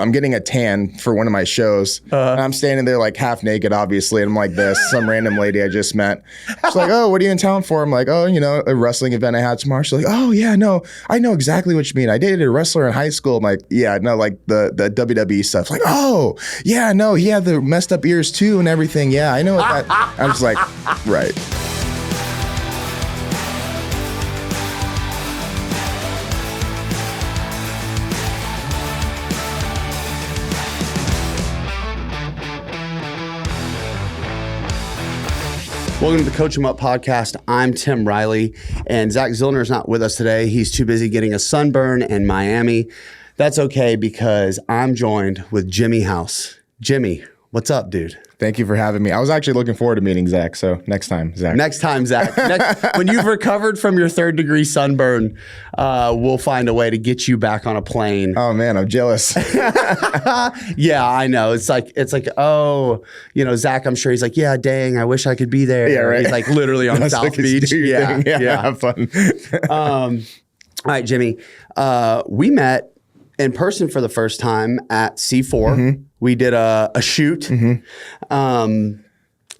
I'm getting a tan for one of my shows. And I'm standing there like half naked, obviously. And I'm like this, some random lady I just met. She's like, oh, what are you in town for? I'm like, oh, a wrestling event I had tomorrow. She's like, oh, yeah, no, I know exactly what you mean. I dated a wrestler in high school. I'm like, yeah, no, like the WWE stuff. Like, oh, yeah, no, he had the messed up ears too and everything. Yeah, I know what that. I'm just like, right. Welcome to the Coach 'em Up podcast. I'm Tim Riley, and Zach Zillner is not with us today. He's too busy getting a sunburn in Miami. That's okay because I'm joined with Jimmy House. Jimmy, what's up, dude? Thank you for having me. I was actually looking forward to meeting Zach, so next time, Zach. Next time, Zach. When you've recovered from your 3rd-degree sunburn, we'll find a way to get you back on a plane. Oh, man, I'm jealous. Yeah, I know. It's like, oh, Zach, I'm sure he's like, yeah, dang, I wish I could be there. Yeah, right. He's like literally on South Beach. Yeah, have fun. All right, Jimmy. We met in person for the first time at C4. Mm-hmm. We did a shoot. Mm-hmm.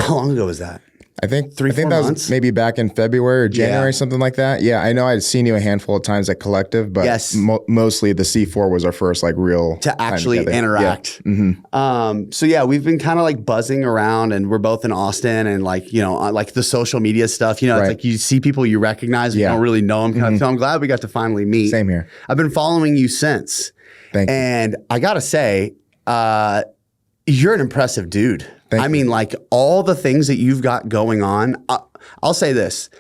How long ago was that? I think 3-4 that months? was maybe back in February or January, something like that. Yeah, I know I'd seen you a handful of times at Collective, but yes. Mostly the C4 was our first like real to actually interact. Yeah. Mm-hmm. So yeah, we've been kind of like buzzing around, and we're both in Austin, and like like the social media stuff. It's like you see people you recognize, but you don't really know them. Mm-hmm. So I'm glad we got to finally meet. Same here. I've been following you since. Thank you. And I gotta say, you're an impressive dude. Thank you. Mean, like all the things that you've got going on. I'll say this.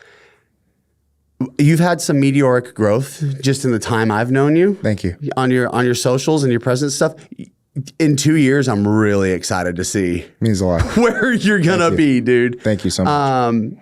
You've had some meteoric growth just in the time I've known you. Thank you. On your socials and your presence stuff. In 2 years, I'm really excited to see. Means a lot. Where you're gonna be, dude. Thank you so much.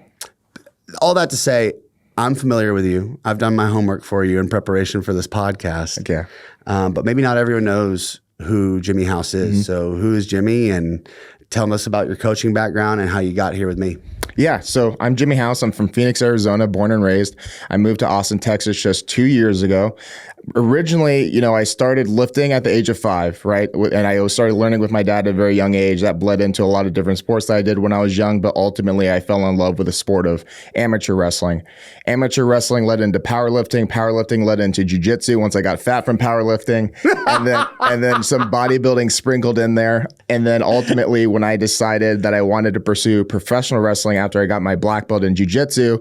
All that to say, I'm familiar with you. I've done my homework for you in preparation for this podcast. Okay. But maybe not everyone knows who Jimmy House is. Mm-hmm. So who is Jimmy, and tell us about your coaching background and how you got here with me. Yeah, so I'm Jimmy House. I'm from Phoenix, Arizona, born and raised. I moved to Austin, Texas just 2 years ago. Originally, I started lifting at the age of 5, right? And I started learning with my dad at a very young age. That bled into a lot of different sports that I did when I was young, but ultimately I fell in love with the sport of amateur wrestling. Amateur wrestling led into powerlifting. Powerlifting led into jiu-jitsu once I got fat from powerlifting. and then some bodybuilding sprinkled in there. And then ultimately when I decided that I wanted to pursue professional wrestling after I got my black belt in jiu-jitsu,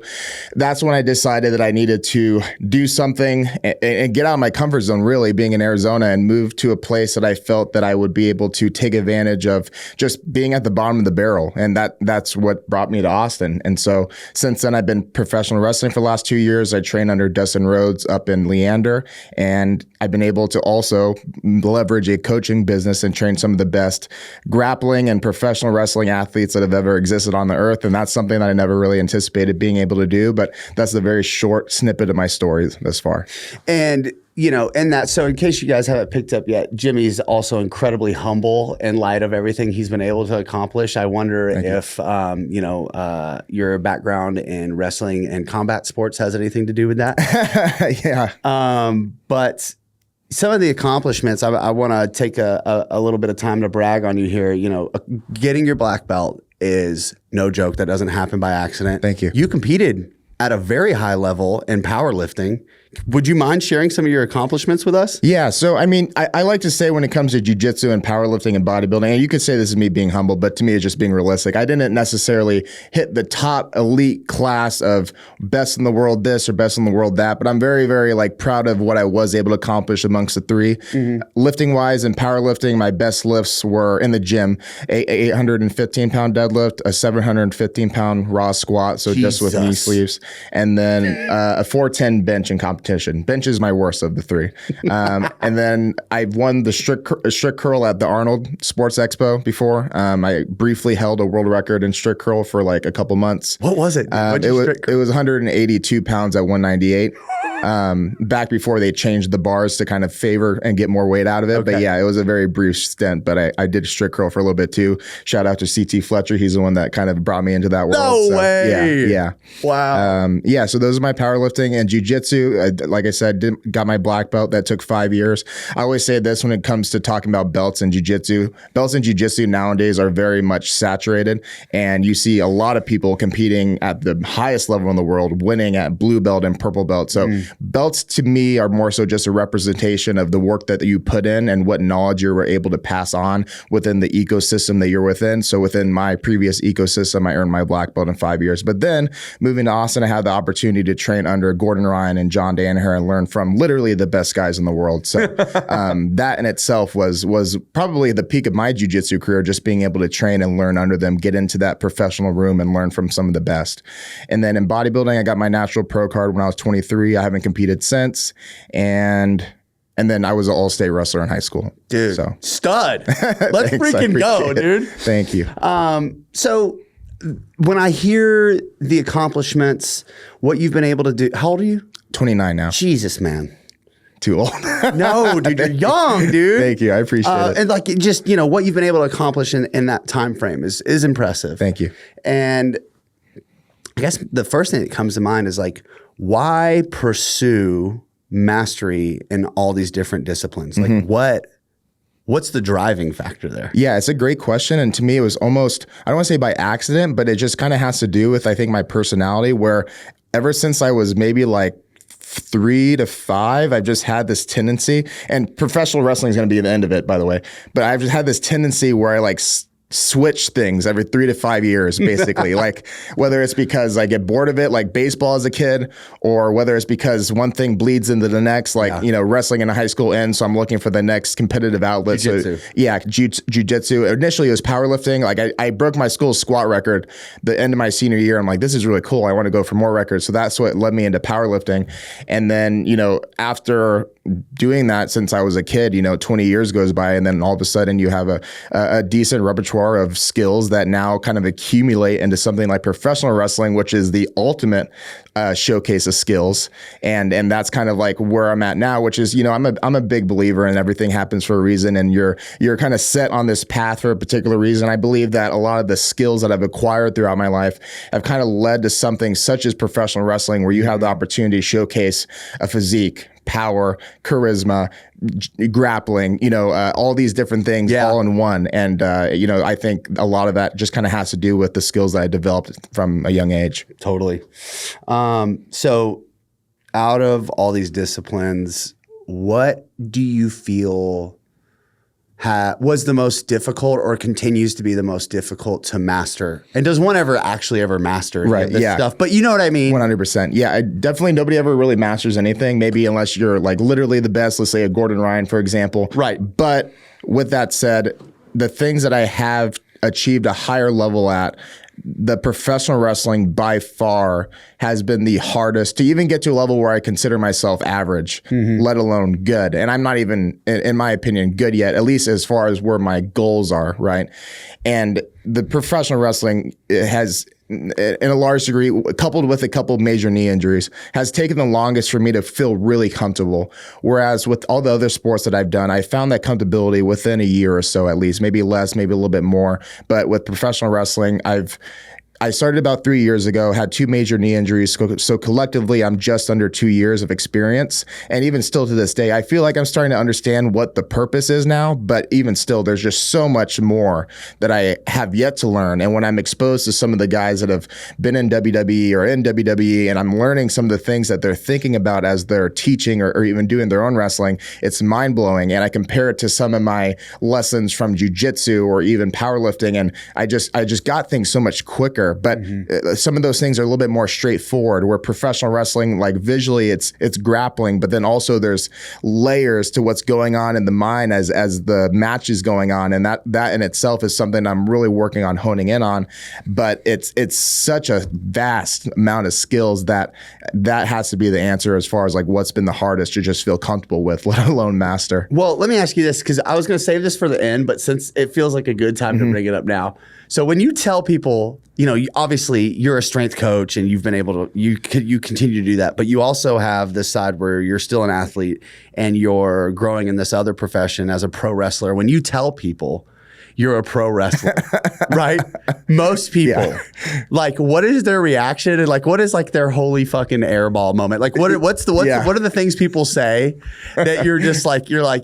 that's when I decided that I needed to do something and get out of my comfort zone, really, being in Arizona, and move to a place that I felt that I would be able to take advantage of just being at the bottom of the barrel. And that's what brought me to Austin. And so since then, I've been professional wrestling for the last 2 years. I train under Dustin Rhodes up in Leander, and I've been able to also leverage a coaching business and train some of the best grappling and professional wrestling athletes that have ever existed on the earth. And that's something that I never really anticipated being able to do, but that's a very short snippet of my story thus far. And and that, so in case you guys haven't picked up yet, Jimmy's also incredibly humble in light of everything he's been able to accomplish. I wonder if, your background in wrestling and combat sports has anything to do with that. Yeah. But some of the accomplishments, I want to take a little bit of time to brag on you here. Getting your black belt is no joke. That doesn't happen by accident. Thank you. You competed at a very high level in powerlifting. Would you mind sharing some of your accomplishments with us? Yeah. So, I like to say when it comes to jiu-jitsu and powerlifting and bodybuilding, and you could say this is me being humble, but to me, it's just being realistic. I didn't necessarily hit the top elite class of best in the world this or best in the world that, but I'm very, very proud of what I was able to accomplish amongst the three. Mm-hmm. Lifting wise and powerlifting, my best lifts were in the gym, a 815 pound deadlift, a 715 pound raw squat. So Jesus. Just with knee sleeves, and then a 410 bench in competition. Bench is my worst of the three. And then I've won the strict curl at the Arnold Sports Expo before. I briefly held a world record in strict curl for a couple months. What was it? It was 182 pounds at 198. back before they changed the bars to kind of favor and get more weight out of it. Okay. But yeah, it was a very brief stint, but I did strict curl for a little bit too. Shout out to CT Fletcher. He's the one that kind of brought me into that world. No way. Yeah. Wow. Yeah. So those are my powerlifting and jiu-jitsu. Like I said, got my black belt. That took 5 years. I always say this when it comes to talking about belts and jiu-jitsu. Belts and jiu-jitsu nowadays are very much saturated, and you see a lot of people competing at the highest level in the world, winning at blue belt and purple belt. So belts to me are more so just a representation of the work that you put in and what knowledge you were able to pass on within the ecosystem that you're within. So within my previous ecosystem, I earned my black belt in 5 years. But then moving to Austin, I had the opportunity to train under Gordon Ryan and John Danaher and learn from literally the best guys in the world. So that in itself was probably the peak of my jiu-jitsu career, just being able to train and learn under them, get into that professional room and learn from some of the best. And then in bodybuilding, I got my natural pro card when I was 23. I haven't competed since. And then I was an all-state wrestler in high school. Dude, so stud. Let's freaking go, dude. Thank you. So when I hear the accomplishments, what you've been able to do, how old are you? 29 now. Jesus, man. Too old. No, dude, you're young, dude. Thank you. I appreciate it. And like, just, what you've been able to accomplish in that time frame is impressive. Thank you. And I guess the first thing that comes to mind is like, why pursue mastery in all these different disciplines? Like what's the driving factor there? Yeah, it's a great question. And to me, it was almost, I don't want to say by accident, but it just kind of has to do with, I think, my personality, where ever since I was maybe like 3 to 5, I've just had this tendency, and professional wrestling is going to be the end of it, by the way, but I've just had this tendency where I like switch things every 3 to 5 years, basically. Like whether it's because I get bored of it, like baseball as a kid, or whether it's because one thing bleeds into the next, like, wrestling in a high school ends. So I'm looking for the next competitive outlet. Jiu-Jitsu. So yeah, jiu-jitsu. Initially it was powerlifting. Like I broke my school squat record the end of my senior year. I'm like, this is really cool. I want to go for more records. So that's what led me into powerlifting. And then, after doing that since I was a kid, 20 years goes by, and then all of a sudden you have a decent repertoire of skills that now kind of accumulate into something like professional wrestling, which is the ultimate showcase of skills. And that's kind of like where I'm at now, which is, I'm a big believer in everything happens for a reason, and you're kind of set on this path for a particular reason. I believe that a lot of the skills that I've acquired throughout my life have kind of led to something such as professional wrestling, where you have the opportunity to showcase a physique, power, charisma, grappling, all these different things all in one. And, I think a lot of that just kind of has to do with the skills that I developed from a young age. Totally. So out of all these disciplines, what do you feel was the most difficult or continues to be the most difficult to master? And does one ever master this stuff? But you know what I mean? 100%. Yeah, definitely nobody ever really masters anything, maybe unless you're like literally the best, let's say a Gordon Ryan, for example. Right. But with that said, the things that I have achieved a higher level at, the professional wrestling by far has been the hardest to even get to a level where I consider myself average, let alone good. And I'm not even, in my opinion, good yet, at least as far as where my goals are, right? And the professional wrestling has, in a large degree, coupled with a couple of major knee injuries, has taken the longest for me to feel really comfortable. Whereas with all the other sports that I've done, I found that comfortability within a year or so, at least, maybe less, maybe a little bit more. But with professional wrestling, I started about 3 years ago, had 2 major knee injuries. So collectively, I'm just under 2 years of experience. And even still to this day, I feel like I'm starting to understand what the purpose is now. But even still, there's just so much more that I have yet to learn. And when I'm exposed to some of the guys that have been in WWE or in WWE, and I'm learning some of the things that they're thinking about as they're teaching or even doing their own wrestling, it's mind blowing. And I compare it to some of my lessons from jiu-jitsu or even powerlifting. And I just got things so much quicker. But some of those things are a little bit more straightforward, where professional wrestling, like visually it's grappling, but then also there's layers to what's going on in the mind as the match is going on. And that in itself is something I'm really working on honing in on. But it's such a vast amount of skills that has to be the answer as far as like what's been the hardest to just feel comfortable with, let alone master. Well, let me ask you this, because I was going to save this for the end, but since it feels like a good time to bring it up now. So when you tell people, obviously you're a strength coach and you've been able to, you continue to do that, but you also have this side where you're still an athlete and you're growing in this other profession as a pro wrestler. When you tell people you're a pro wrestler, right? Most people, like, what is their reaction? And like, what is like their holy fucking airball moment? Like, what are the things people say that you're just like, you're like,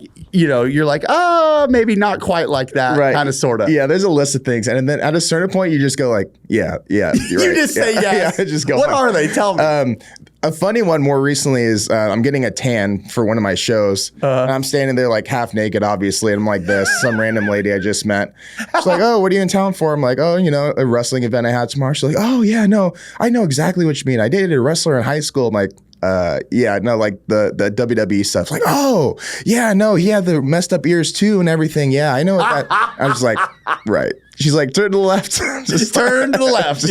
oh, maybe not quite like that, kind of, sort of. Yeah, there's a list of things. And then at a certain point, you just go like, yeah, you're right. You just say yes. Yeah, just go. What are they? Tell me. A funny one more recently is I'm getting a tan for one of my shows. And I'm standing there like half naked, obviously. And I'm like this, some random lady I just met. She's like, oh, what are you in town for? I'm like, oh, a wrestling event I had tomorrow. She's like, oh, yeah, no, I know exactly what you mean. I dated a wrestler in high school. I'm like, yeah, no, like the WWE stuff. Like, oh, yeah, no, he had the messed up ears too and everything. Yeah, I know what that. I was like, right. She's like, turn to the left. Just turn to the left.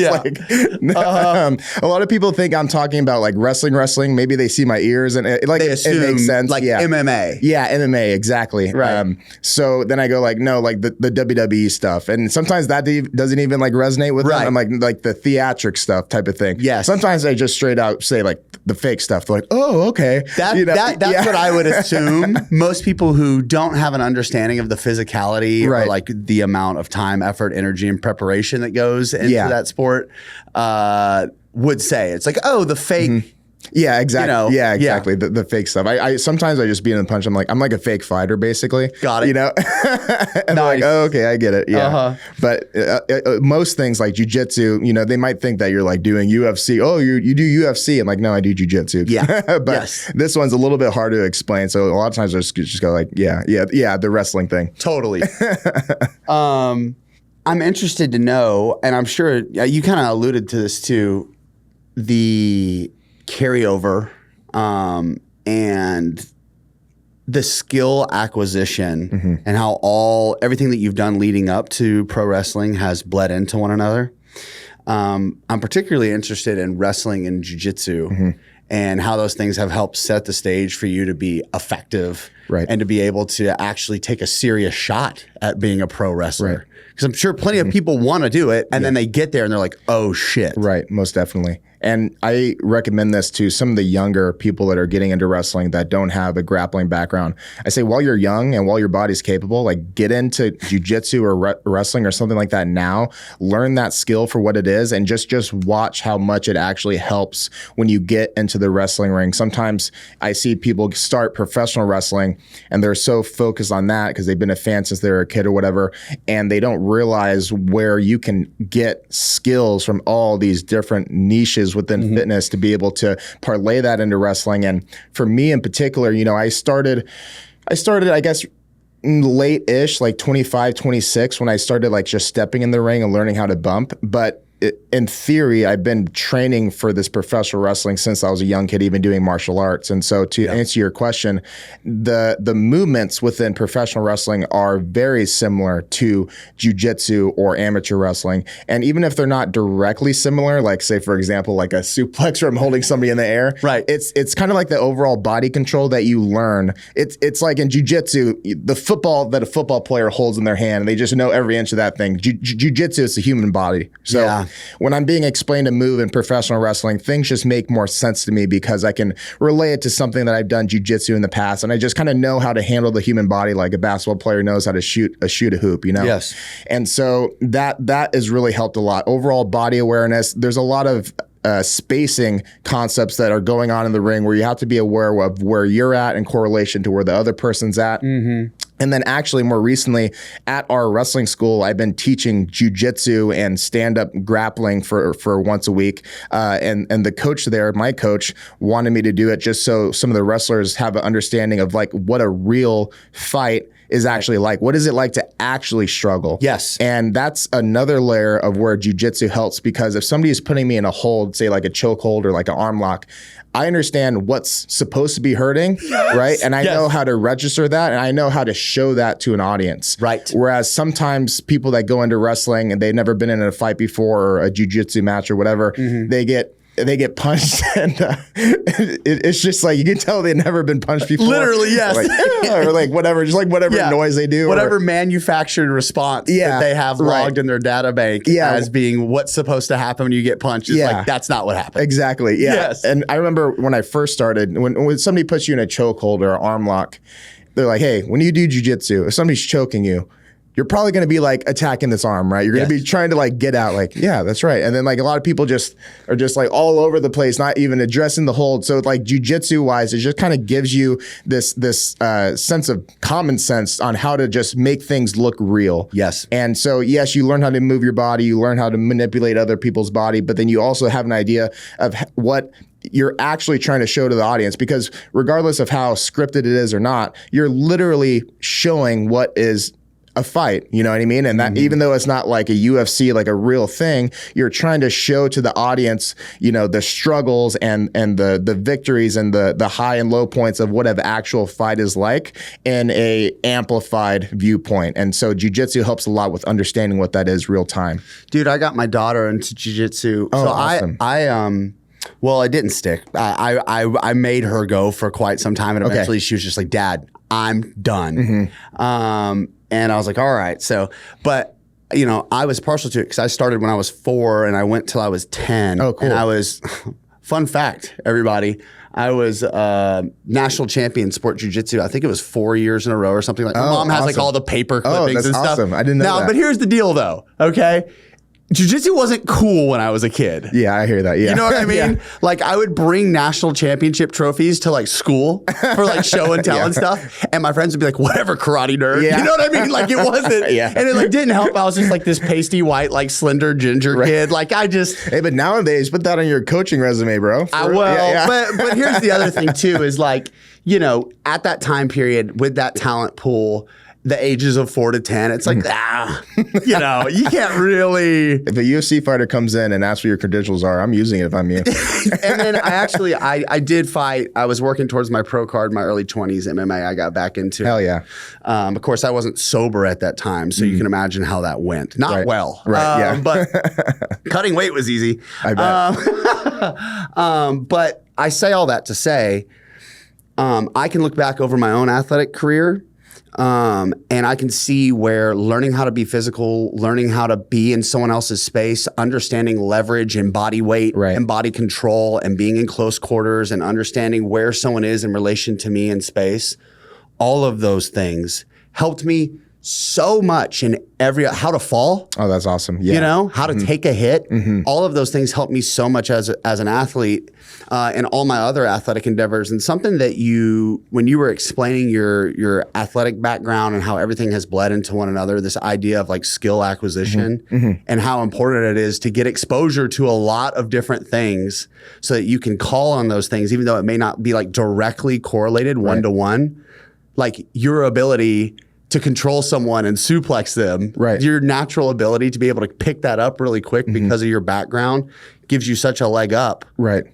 A lot of people think I'm talking about like wrestling. Maybe they see my ears and it makes sense. Like MMA. Yeah, MMA, exactly. Right. So then I go like, no, like the WWE stuff. And sometimes that doesn't even like resonate with them. I'm like the theatric stuff type of thing. Yes. Sometimes I just straight out say like the fake stuff. They're like, oh, okay. That's what I would assume. Most people who don't have an understanding of the physicality or like the amount of time, effort, energy, and preparation that goes into that sport would say. It's like, oh, the fake. Yeah, exactly. Exactly. The fake stuff. I sometimes I just beat in the punch. I'm like a fake fighter, basically. Got it. And they're like, oh, okay, I get it. Yeah. But most things like jiu-jitsu, they might think that you're like doing UFC. Oh, you do UFC. I'm like, no, I do jiu-jitsu. Yeah. But this one's a little bit harder to explain. So a lot of times I just go like, yeah, the wrestling thing. Totally. I'm interested to know, and I'm sure you kind of alluded to this too, the carryover and the skill acquisition and how everything that you've done leading up to pro wrestling has bled into one another. I'm particularly interested in wrestling and jiu-jitsu and how those things have helped set the stage for you to be effective and to be able to actually take a serious shot at being a pro wrestler. Because I'm sure plenty of people want to do it, and then they get there and they're like, oh, shit. Right, most definitely. And I recommend this to some of the younger people that are getting into wrestling that don't have a grappling background. I say while you're young and while your body's capable, like get into jiu-jitsu or wrestling or something like that now. Learn that skill for what it is and just watch how much it actually helps when you get into the wrestling ring. Sometimes I see people start professional wrestling and they're so focused on that because they've been a fan since they were a kid or whatever, and they don't realize where you can get skills from all these different niches within fitness to be able to parlay that into wrestling. And for me in particular, I started, I guess, late-ish, like 25, 26, when I started like just stepping in the ring and learning how to bump. But in theory, I've been training for this professional wrestling since I was a young kid, even doing martial arts. And so to answer your question, the movements within professional wrestling are very similar to jiu-jitsu or amateur wrestling. And even if they're not directly similar, like say, for example, like a suplex where I'm holding somebody in the air, it's kind of like the overall body control that you learn. It's like in jiu-jitsu, the football that a football player holds in their hand, and they just know every inch of that thing. Jiu-jitsu is the human body. So when I'm being explained a move in professional wrestling, things just make more sense to me because I can relay it to something that I've done jiu-jitsu in the past, and I just kind of know how to handle the human body like a basketball player knows how to shoot a hoop, Yes. And so that has really helped a lot. Overall body awareness, there's a lot of spacing concepts that are going on in the ring where you have to be aware of where you're at in correlation to where the other person's at. And then actually more recently at our wrestling school, I've been teaching jiu-jitsu and stand-up grappling for once a week. And the coach there, my coach, wanted me to do it just so some of the wrestlers have an understanding of like what a real fight is actually like. What is it like to actually struggle? Yes. And that's another layer of where jiu-jitsu helps, because if somebody is putting me in a hold, say like a choke hold or like an arm lock, I understand what's supposed to be hurting, right? And I know how to register that, and I know how to show that to an audience. Right. Whereas sometimes people that go into wrestling and they've never been in a fight before or a jiu-jitsu match or whatever, they get they get punched, and it's just like you can tell they've never been punched before. Literally, yes. Or like whatever, just like whatever noise they do, whatever manufactured response that they have logged in their data bank as being what's supposed to happen when you get punched. Is like that's not what happened. Exactly. Yeah. Yes. And I remember when I first started, when somebody puts you in a chokehold or an arm lock, they're like, "Hey, when you do jiu-jitsu, if somebody's choking you, you're probably going to be like attacking this arm, right? You're going to be trying to like get out." Like, yeah, that's right. And then like a lot of people just are just like all over the place, not even addressing the hold. So like jiu-jitsu wise, it just kind of gives you this sense of common sense on how to just make things look real. Yes. And so yes, you learn how to move your body, you learn how to manipulate other people's body, but then you also have an idea of what you're actually trying to show to the audience, because regardless of how scripted it is or not, you're literally showing what is a fight, you know what I mean? And that even though it's not like a UFC, like a real thing, you're trying to show to the audience, you know, the struggles and the victories and the high and low points of what an actual fight is like in a amplified viewpoint. And so jiu-jitsu helps a lot with understanding what that is real time. Dude, I got my daughter into jiu-jitsu. Oh, so awesome. Well, it didn't stick. I made her go for quite some time, and eventually she was just like, "Dad, I'm done." And I was like, all right. So, but you know, I was partial to it because I started when I was 4 and I went till I was 10. Oh, cool. And I was, fun fact, everybody, I was national champion sport jiu-jitsu. I think it was 4 years in a row or something like that. My mom has like all the paper clippings and stuff. Awesome. I didn't know that. But here's the deal though, okay? Jiu-jitsu wasn't cool when I was a kid. Yeah, I hear that. Yeah. You know what I mean? Like I would bring national championship trophies to like school for like show and tell and stuff. And my friends would be like, whatever, karate nerd. You know what I mean? Like it wasn't. And it like didn't help. I was just like this pasty white, like slender ginger kid. Like I just. Hey, but nowadays, put that on your coaching resume, bro. But here's the other thing too is like, you know, at that time period with that talent pool, the ages of 4 to 10, it's like, you know, you can't really. If a UFC fighter comes in and asks what your credentials are, I'm using it if I'm you. And then I did fight. I was working towards my pro card in my early 20s, MMA I got back into. Hell yeah. Of course, I wasn't sober at that time, so you can imagine how that went. Not well. Right, But cutting weight was easy. I bet. But I say all that to say, I can look back over my own athletic career, and I can see where learning how to be physical, learning how to be in someone else's space, understanding leverage and body weight and body control and being in close quarters and understanding where someone is in relation to me in space, all of those things helped me so much in how to fall. Oh, that's awesome. Yeah. You know, how to take a hit. All of those things helped me so much as an athlete and all my other athletic endeavors. And something that when you were explaining your athletic background and how everything has bled into one another, this idea of like skill acquisition and how important it is to get exposure to a lot of different things so that you can call on those things, even though it may not be like directly correlated one-to-one, like your ability to control someone and suplex them, your natural ability to be able to pick that up really quick because of your background gives you such a leg up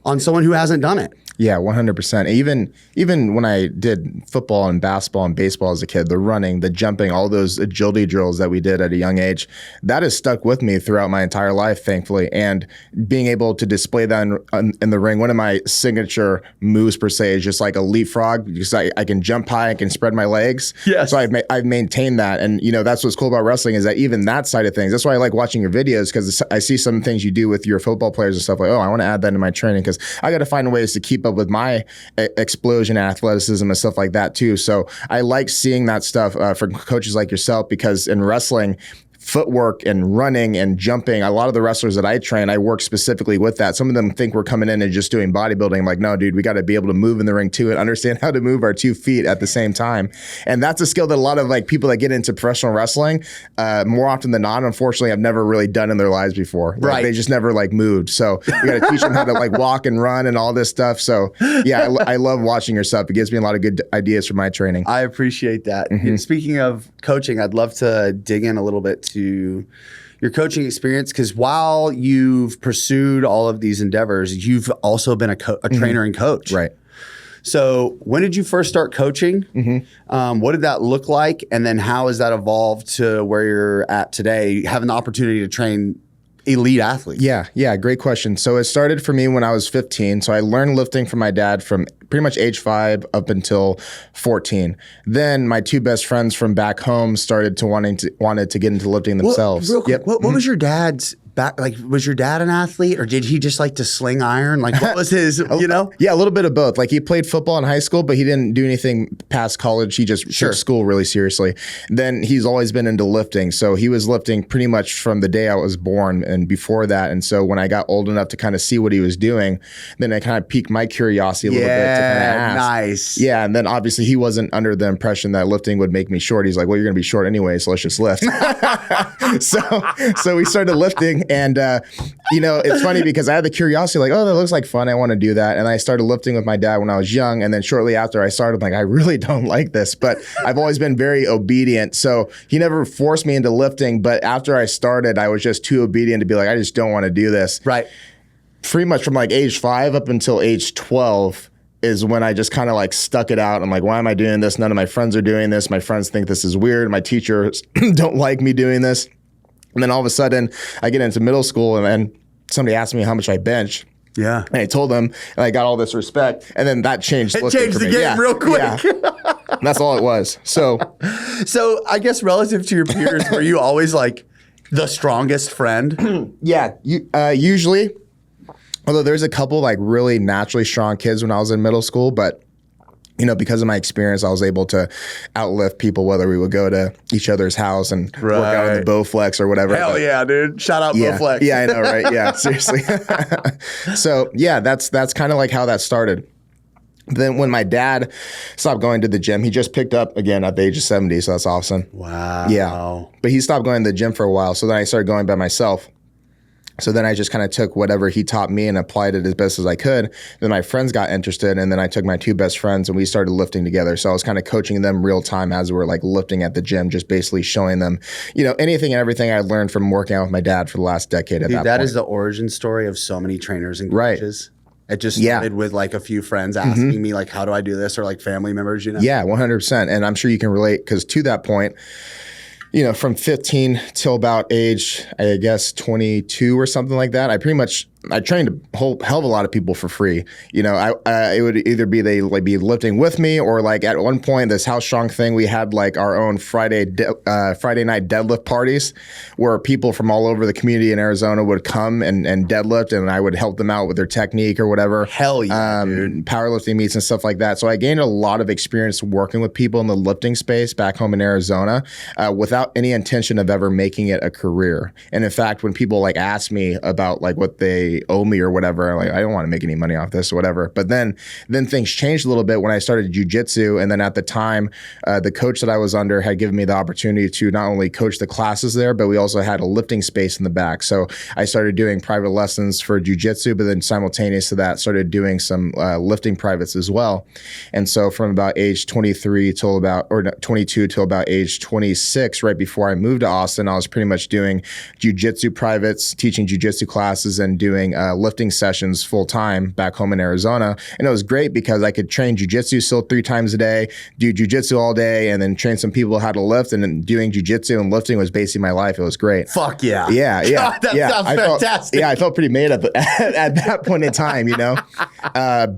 on someone who hasn't done it. Yeah, 100%. Even when I did football and basketball and baseball as a kid, the running, the jumping, all those agility drills that we did at a young age, that has stuck with me throughout my entire life, thankfully. And being able to display that in the ring, one of my signature moves per se is just like a leapfrog, because I can jump high, I can spread my legs. Yes. So I've maintained that. And you know, that's what's cool about wrestling is that even that side of things, that's why I like watching your videos, because I see some things you do with your football players and stuff like, oh, I want to add that in my training because I got to find ways to keep up with my explosion athleticism and stuff like that too. So I like seeing that stuff from coaches like yourself, because in wrestling, footwork and running and jumping, a lot of the wrestlers that I train, I work specifically with that. Some of them think we're coming in and just doing bodybuilding. I'm like, no, dude, we got to be able to move in the ring too and understand how to move our 2 feet at the same time. And that's a skill that a lot of like people that get into professional wrestling, more often than not, unfortunately, have never really done in their lives before. Like, they just never like moved. So we got to teach them how to like walk and run and all this stuff. So yeah, I love watching your stuff. It gives me a lot of good ideas for my training. I appreciate that. Speaking of coaching, I'd love to dig in a little bit to your coaching experience, because while you've pursued all of these endeavors, you've also been a trainer and coach. Right. So when did you first start coaching? What did that look like? And then how has that evolved to where you're at today, having the opportunity to train elite athletes? Yeah, great question. So it started for me when I was 15. So I learned lifting from my dad from pretty much age 5 up until 14. Then my two best friends from back home started to wanted to get into lifting themselves. Real quick, what was your dad's back? Like, was your dad an athlete, or did he just like to sling iron? Like, what was his? You know? Yeah, a little bit of both. Like he played football in high school, but he didn't do anything past college. He just took school really seriously. Then he's always been into lifting. So he was lifting pretty much from the day I was born and before that. And so when I got old enough to kind of see what he was doing, then it kind of piqued my curiosity a little bit to kind of ask. Nice. Yeah, and then obviously he wasn't under the impression that lifting would make me short. He's like, well, you're going to be short anyway, so let's just lift. so we started lifting, and it's funny because I had the curiosity, like, oh, that looks like fun. I want to do that. And I started lifting with my dad when I was young, and then shortly after I started, I'm like, I really don't like this, but I've always been very obedient. So he never forced me into lifting, but after I started, I was just too obedient to be like, I just don't want to do this. Right. Pretty much from like age 5 up until age 12 is when I just kind of like stuck it out. I'm like, why am I doing this? None of my friends are doing this. My friends think this is weird. My teachers don't like me doing this. And then all of a sudden I get into middle school, and then somebody asked me how much I bench. Yeah. And I told them, and I got all this respect. And then that changed. It changed the game real quick. Yeah. That's all it was. So I guess relative to your peers, were you always like the strongest friend? yeah, usually. Although there's a couple like really naturally strong kids when I was in middle school, but because of my experience, I was able to outlift people, whether we would go to each other's house and work out on the Bowflex or whatever. Hell yeah, dude. Shout out Bowflex. Yeah, I know, right? Yeah, seriously. So yeah, that's kind of like how that started. Then when my dad stopped going to the gym, he just picked up again at the age of 70, so that's awesome. Wow. Yeah. But he stopped going to the gym for a while, so then I started going by myself. So then I just kind of took whatever he taught me and applied it as best as I could. Then my friends got interested, and then I took my two best friends and we started lifting together. So I was kind of coaching them real time as we were like lifting at the gym, just basically showing them, anything and everything I learned from working out with my dad for the last decade at that point. That is the origin story of so many trainers and coaches. Right. It just started with like a few friends asking me like, how do I do this? Or like family members, Yeah, 100%. And I'm sure you can relate, because to that point, from 15 till about age, I guess 22 or something like that, I trained a whole hell of a lot of people for free. It would either be they like be lifting with me, or like at one point, this House Strong thing, we had like our own Friday night deadlift parties where people from all over the community in Arizona would come and deadlift, and I would help them out with their technique or whatever. Hell yeah, dude. Powerlifting meets and stuff like that. So I gained a lot of experience working with people in the lifting space back home in Arizona without any intention of ever making it a career. And in fact, when people like ask me about like what they owe me or whatever, like, I don't want to make any money off this or whatever. But then things changed a little bit when I started jiu-jitsu. And then at the time, the coach that I was under had given me the opportunity to not only coach the classes there, but we also had a lifting space in the back. So I started doing private lessons for jiu-jitsu, but then simultaneous to that, started doing some lifting privates as well. And so from about age 22 till about age 26, right before I moved to Austin, I was pretty much doing jiu-jitsu privates, teaching jiu-jitsu classes, and doing lifting sessions full time back home in Arizona. And it was great because I could train jiu-jitsu still 3 times a day, do jiu-jitsu all day, and then train some people how to lift. And then doing jiu-jitsu and lifting was basically my life. It was great. Fuck yeah. Yeah. God, that sounds fantastic. I felt pretty made up at that point in time,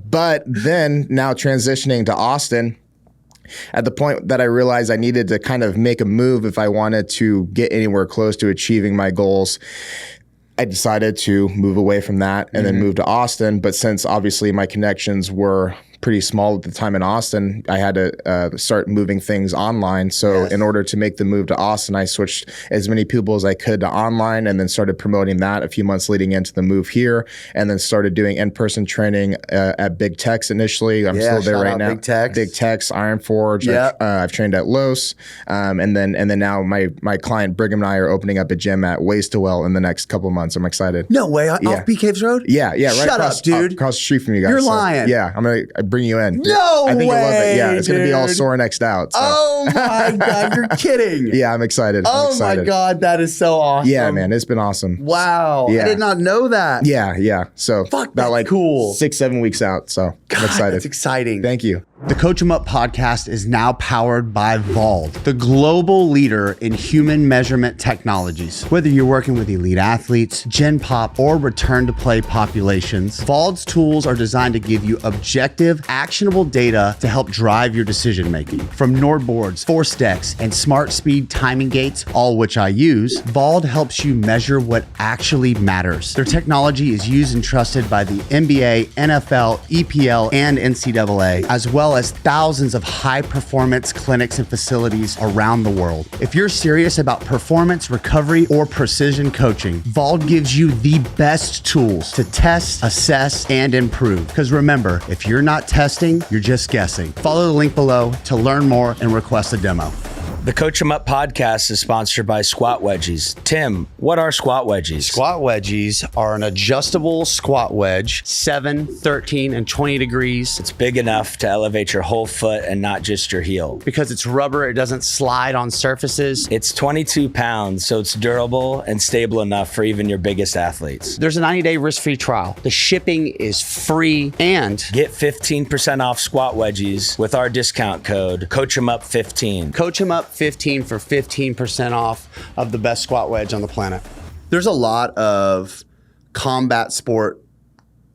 But then now transitioning to Austin, at the point that I realized I needed to kind of make a move if I wanted to get anywhere close to achieving my goals, I decided to move away from that and then move to Austin. But since obviously my connections were pretty small at the time in Austin, I had to start moving things online. So in order to make the move to Austin, I switched as many people as I could to online, and then started promoting that a few months leading into the move here, and then started doing in-person training at Big Tex initially. I'm still there right now. Big Tex, Iron Forge. I've trained at Los, and then now my client Brigham and I are opening up a gym at Ways to Well in the next couple of months. I'm excited. No way. Off B Caves Road? Yeah. Right. Shut up, dude. Across the street from you guys. You're lying. Yeah, I'm gonna bring you in. No I think way, you'll love it. Yeah, it's going to be all dude. sore next out. So. Oh my God, you're kidding. Yeah, I'm excited. My God, that is so awesome. Yeah, man, it's been awesome. Wow. Yeah. I did not know that. Yeah. So Fuck, about like cool. 6-7 weeks out. So God, I'm excited. That's exciting. Thank you. The Coach 'em Up podcast is now powered by Vald, the global leader in human measurement technologies. Whether you're working with elite athletes, gen pop, or return to play populations, Vald's tools are designed to give you objective, actionable data to help drive your decision making. From Nord boards, force decks, and smart speed timing gates, all which I use, Vald helps you measure what actually matters. Their technology is used and trusted by the NBA, NFL, EPL, and NCAA, as well as thousands of high-performance clinics and facilities around the world. If you're serious about performance, recovery, or precision coaching, Vald gives you the best tools to test, assess, and improve. Because remember, if you're not testing, you're just guessing. Follow the link below to learn more and request a demo. The Coach 'em Up podcast is sponsored by Squat Wedgies. Tim, what are squat wedgies? Squat wedgies are an adjustable squat wedge, 7, 13, and 20 degrees. It's big enough to elevate your whole foot and not just your heel. Because it's rubber, it doesn't slide on surfaces. It's 22 pounds, so it's durable and stable enough for even your biggest athletes. There's a 90-day risk-free trial. The shipping is free, and get 15% off squat wedgies with our discount code CoachEmUp15. Coach 'em Up 15 for 15% off of the best squat wedge on the planet. There's a lot of combat sport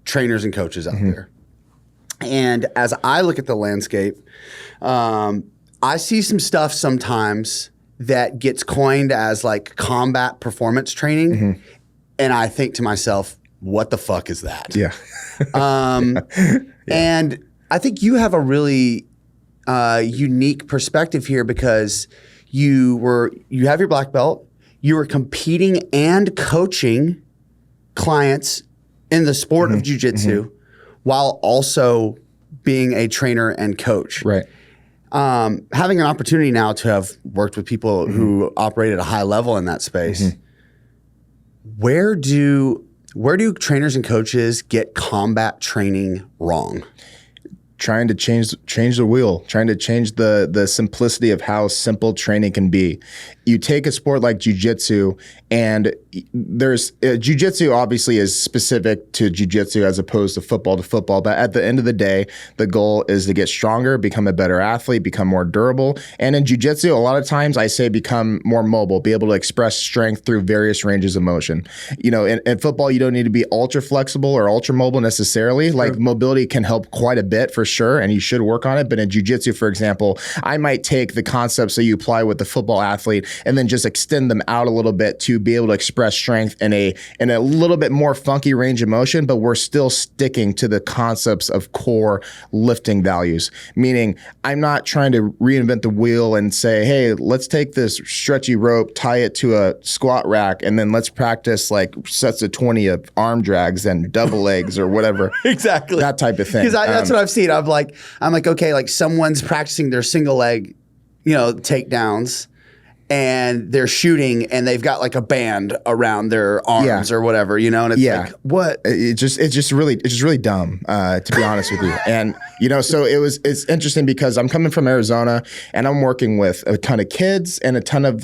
trainers and coaches out there. And as I look at the landscape, I see some stuff sometimes that gets coined as like combat performance training. And I think to myself, what the fuck is that? Yeah. And I think you have a really unique perspective here because you have your black belt, you were competing and coaching clients in the sport of jiu-jitsu while also being a trainer and coach. Right. Having an opportunity now to have worked with people who operate at a high level in that space, where do trainers and coaches get combat training wrong? Trying to change the wheel, trying to change the simplicity of how simple training can be. You take a sport like jiu-jitsu, and there's jiu-jitsu obviously is specific to jiu-jitsu as opposed to football. But at the end of the day, the goal is to get stronger, become a better athlete, become more durable. And in jiu-jitsu, a lot of times I say become more mobile, be able to express strength through various ranges of motion. You know, in football, you don't need to be ultra flexible or ultra mobile necessarily. Sure. Like mobility can help quite a bit for sure, and you should work on it. But in jiu-jitsu, for example, I might take the concepts that you apply with the football athlete and then just extend them out a little bit to be able to express strength in a little bit more funky range of motion, but we're still sticking to the concepts of core lifting values. Meaning, I'm not trying to reinvent the wheel and say, hey, let's take this stretchy rope, tie it to a squat rack, and then let's practice like sets of 20 of arm drags and double legs or whatever. Exactly. That type of thing. Because that's what I've seen. I'm like, okay, like someone's practicing their single leg, takedowns, and they're shooting, and they've got like a band around their arms or whatever, and it's like, what? It's just really dumb, to be honest with you. And so it's interesting because I'm coming from Arizona, and I'm working with a ton of kids and a ton of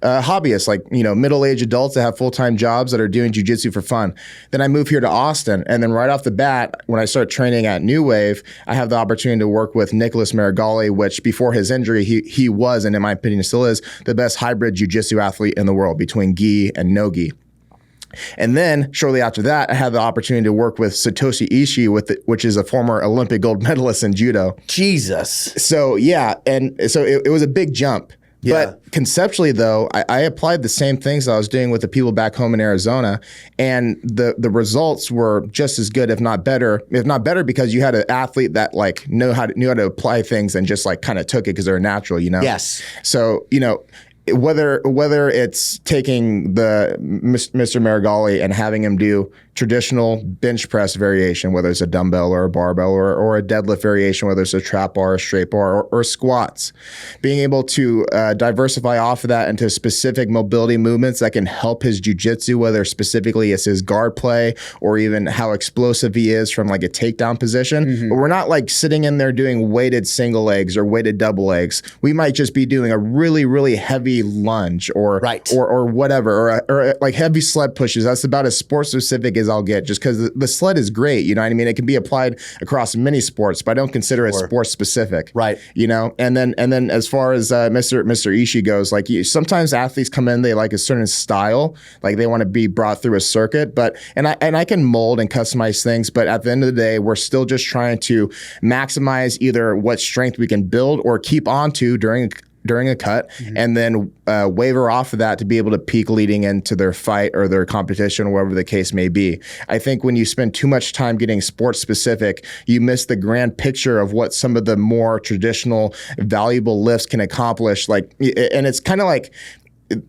hobbyists, like, middle-aged adults that have full-time jobs that are doing jiu-jitsu for fun. Then I move here to Austin, and then right off the bat, when I start training at New Wave, I have the opportunity to work with Nicholas Marigali, which before his injury, he was, and in my opinion still is, the best hybrid jiu-jitsu athlete in the world between gi and no gi. And then shortly after that, I had the opportunity to work with Satoshi Ishii, which is a former Olympic gold medalist in judo. Jesus. So it was a big jump. Yeah. But conceptually, though, I applied the same things I was doing with the people back home in Arizona, and the results were just as good, if not better. If not better, because you had an athlete that knew how to apply things and just kind of took it because they're natural, Yes. So whether it's taking the Mr. Marigali and having him do traditional bench press variation, whether it's a dumbbell or a barbell or a deadlift variation, whether it's a trap bar, a straight bar, or squats, being able to diversify off of that into specific mobility movements that can help his jiu-jitsu, whether specifically it's his guard play or even how explosive he is from a takedown position. But we're not sitting in there doing weighted single legs or weighted double legs. We might just be doing a really, really heavy heavy lunge or Right. or whatever, or like heavy sled pushes. That's about as sport specific as I'll get, just because the sled is great. You know what I mean? It can be applied across many sports, but I don't consider it sport specific. Right. You know, and then as far as Mr. Ishii goes, like sometimes athletes come in, they like a certain style, like they want to be brought through a circuit, but and I can mold and customize things, but at the end of the day, we're still just trying to maximize either what strength we can build or keep onto during a cut, and then waver off of that to be able to peak leading into their fight or their competition, or whatever the case may be. I think when you spend too much time getting sports specific, you miss the grand picture of what some of the more traditional valuable lifts can accomplish. Like, and it's kind of like,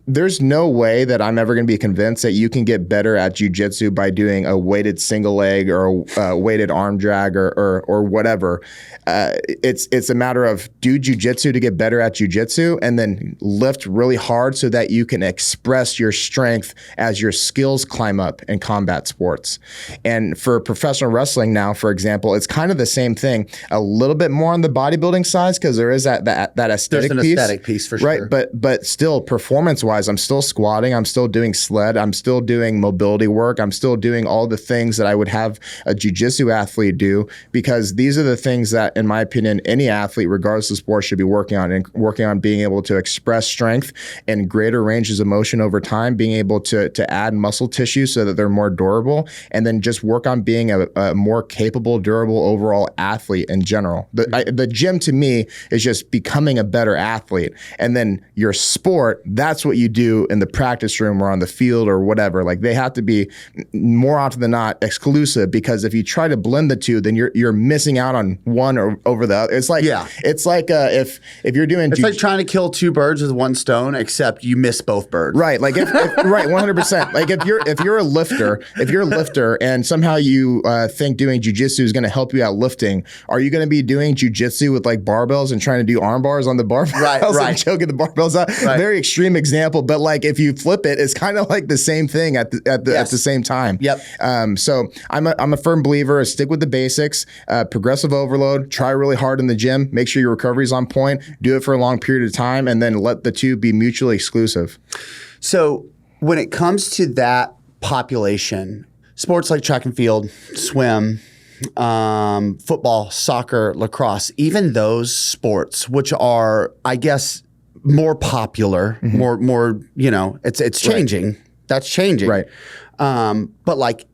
there's no way that I'm ever going to be convinced that you can get better at jiu-jitsu by doing a weighted single leg or a weighted arm drag or whatever. It's a matter of do jiu-jitsu to get better at jiu-jitsu, and then lift really hard so that you can express your strength as your skills climb up in combat sports. And for professional wrestling now, for example, it's kind of the same thing, a little bit more on the bodybuilding side, because there is that aesthetic There's an aesthetic piece for sure. Right, but still performance-wise, I'm still squatting, I'm still doing sled, I'm still doing mobility work, I'm still doing all the things that I would have a jiu-jitsu athlete do, because these are the things that, in my opinion, any athlete, regardless of sport, should be working on, and working on being able to express strength and greater ranges of motion over time, being able to add muscle tissue so that they're more durable, and then just work on being a more capable, durable overall athlete in general. The gym to me is just becoming a better athlete, and then your sport, that's what you do in the practice room or on the field or whatever. Like, they have to be more often than not exclusive, because if you try to blend the two, then you're missing out on one or over the other. It's like if you're doing it's like trying to kill two birds with one stone, except you miss both birds. Right. Like if right, 100%. Like if you're a lifter and somehow you think doing jiu-jitsu is going to help you out lifting, are you going to be doing jiu-jitsu with like barbells and trying to do arm bars on the barbells right. and choking the barbells out? Right. Very extreme example, but like if you flip it, it's kind of like the same thing at the same time. Yep. So I'm a firm believer. Stick with the basics. Progressive overload. Try really hard in the gym. Make sure your recovery is on point. Do it for a long period of time, and then let the two be mutually exclusive. So when it comes to that population, sports like track and field, swim, football, soccer, lacrosse, even those sports, which are, I guess, more popular, more, you know, it's changing. Right. That's changing. Right. But like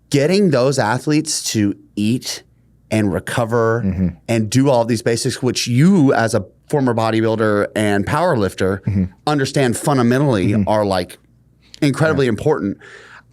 getting those athletes to eat and recover and do all of these basics, which you as a former bodybuilder and power lifter understand fundamentally are like incredibly important.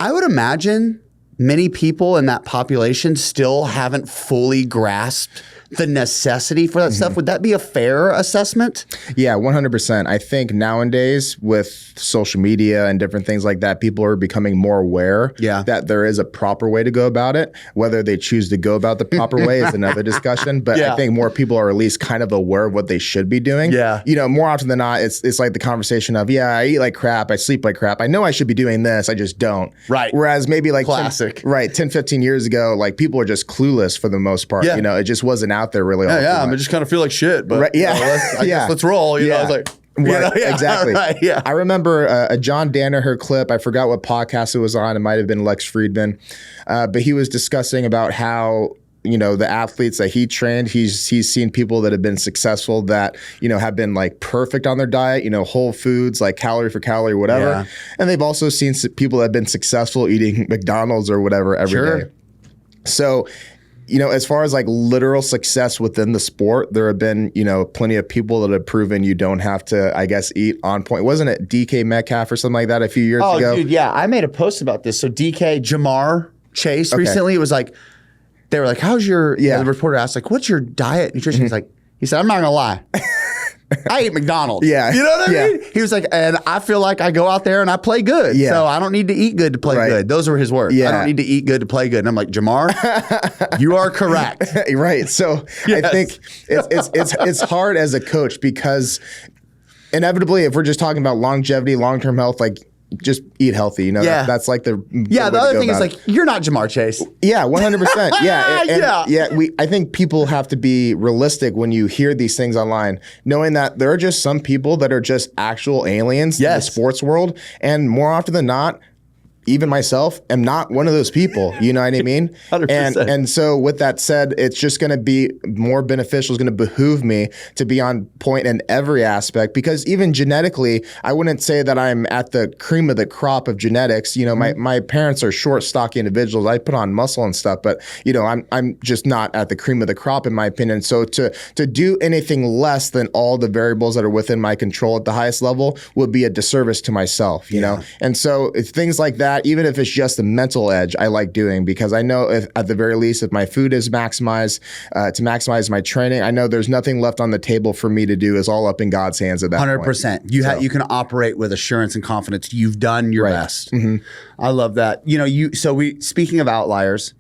I would imagine many people in that population still haven't fully grasped the necessity for that stuff. Would that be a fair assessment? Yeah, 100%. I think nowadays with social media and different things like that, people are becoming more aware that there is a proper way to go about it. Whether they choose to go about the proper way is another discussion. But I think more people are at least kind of aware of what they should be doing. Yeah. You know, more often than not, it's like the conversation of, I eat like crap, I sleep like crap. I know I should be doing this, I just don't. Right. Whereas maybe like classic. 10, 15 years ago, like people were just clueless for the most part. You know, it just wasn't out there really. I just kind of feel like shit, but you know, I guess let's roll. You know, I was like, exactly. Right, I remember a John Danaher clip. I forgot what podcast it was on. It might have been Lex Friedman, but he was discussing about how, you know, the athletes that he trained, he's seen people that have been successful that, you know, have been like perfect on their diet, you know, whole foods, like calorie for calorie, whatever. Yeah. And they've also seen people that have been successful eating McDonald's or whatever every day. So, you know, as far as like literal success within the sport, there have been, you know, plenty of people that have proven you don't have to, I guess, eat on point. Wasn't it DK Metcalf or something like that a few years ago? Oh, dude, yeah. I made a post about this. So DK, Jamar Chase, recently, it was like, they were like, how's your, the reporter asked, like, what's your diet nutrition? He said, I'm not going to lie. I eat McDonald's. Yeah. You know what I mean? He was like, and I feel like I go out there and I play good. Yeah. So I don't need to eat good to play good. Those were his words. Yeah. I don't need to eat good to play good. And I'm like, Jamar, you are correct. Right. So I think it's hard as a coach, because inevitably, if we're just talking about longevity, long-term health, like, just eat healthy. You know, Yeah. that's like the The way to other go thing is about like, it. you're not Jamar Chase. Yeah, 100%. Yeah, Yeah. I think people have to be realistic when you hear these things online, knowing that there are just some people that are just actual aliens in the Yes. sports world, and more often than not, even myself am not one of those people. You know what I mean? 100%. And so with that said, it's just going to be more beneficial. It's going to behoove me to be on point in every aspect, because even genetically, I wouldn't say that I'm at the cream of the crop of genetics. You know, my parents are short, stocky individuals. I put on muscle and stuff, but you know, I'm just not at the cream of the crop in my opinion. So to do anything less than all the variables that are within my control at the highest level would be a disservice to myself, you know? And so it's things like that, even if it's just a mental edge, I like doing, because I know if at the very least, if my food is maximized, to maximize my training, I know there's nothing left on the table for me to do. Is all up in God's hands at that 100%. point. You can operate with assurance and confidence. You've done your best. I love that. You know, speaking of outliers,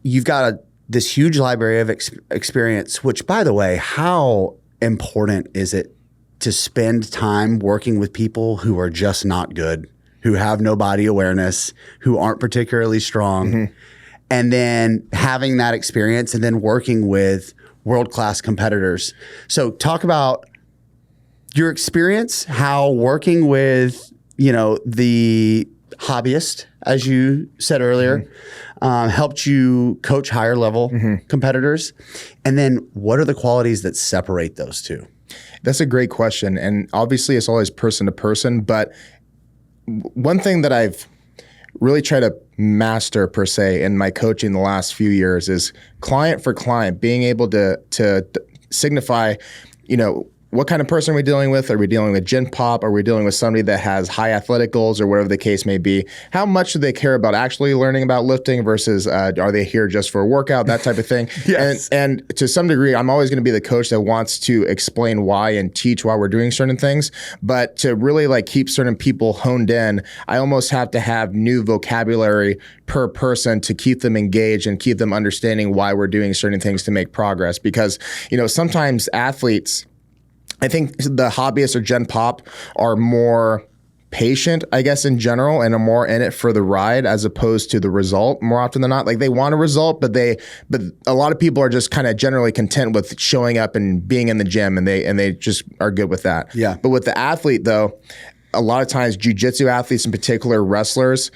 you've got this huge library of experience, which, by the way, how important is it to spend time working with people who are just not good, who have no body awareness, who aren't particularly strong, and then having that experience and then working with world-class competitors. So talk about your experience, how working with, you know, the hobbyist, as you said earlier, helped you coach higher level competitors. And then what are the qualities that separate those two? That's a great question. And obviously it's always person to person, but one thing that I've really tried to master per se in my coaching the last few years is client for client, being able to signify, you know, what kind of person are we dealing with? Are we dealing with Gen Pop? Are we dealing with somebody that has high athletic goals or whatever the case may be? How much do they care about actually learning about lifting versus are they here just for a workout, that type of thing? Yes. And to some degree, I'm always going to be the coach that wants to explain why and teach why we're doing certain things. But to really like keep certain people honed in, I almost have to have new vocabulary per person to keep them engaged and keep them understanding why we're doing certain things to make progress. Because, you know, sometimes athletes, I think the hobbyists or Gen Pop are more patient, I guess, in general, and are more in it for the ride as opposed to the result more often than not. Like they want a result, but a lot of people are just kind of generally content with showing up and being in the gym, and they just are good with that. Yeah. But with the athlete though, a lot of times jiu-jitsu athletes in particular, wrestlers,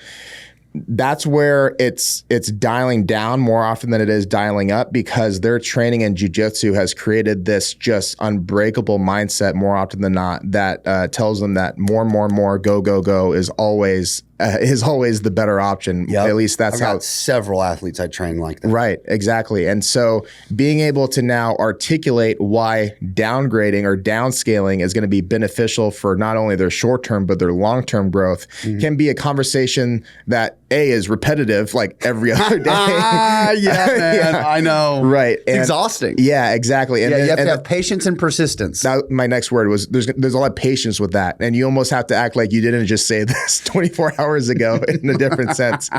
that's where it's dialing down more often than it is dialing up, because their training in jiu-jitsu has created this just unbreakable mindset more often than not that tells them that more, go is always the better option. Yep. At least that's I've how got several athletes I train like that. Right, exactly. And so being able to now articulate why downgrading or downscaling is going to be beneficial for not only their short-term, but their long-term growth can be a conversation that is repetitive like every other day. Yeah, man. Yeah. I know. Right. It's exhausting. Yeah, exactly. And Yeah, you have and to have patience and persistence. that, my next word was there's a lot of patience with that. And you almost have to act like you didn't just say this 24 hours ago in a different sense.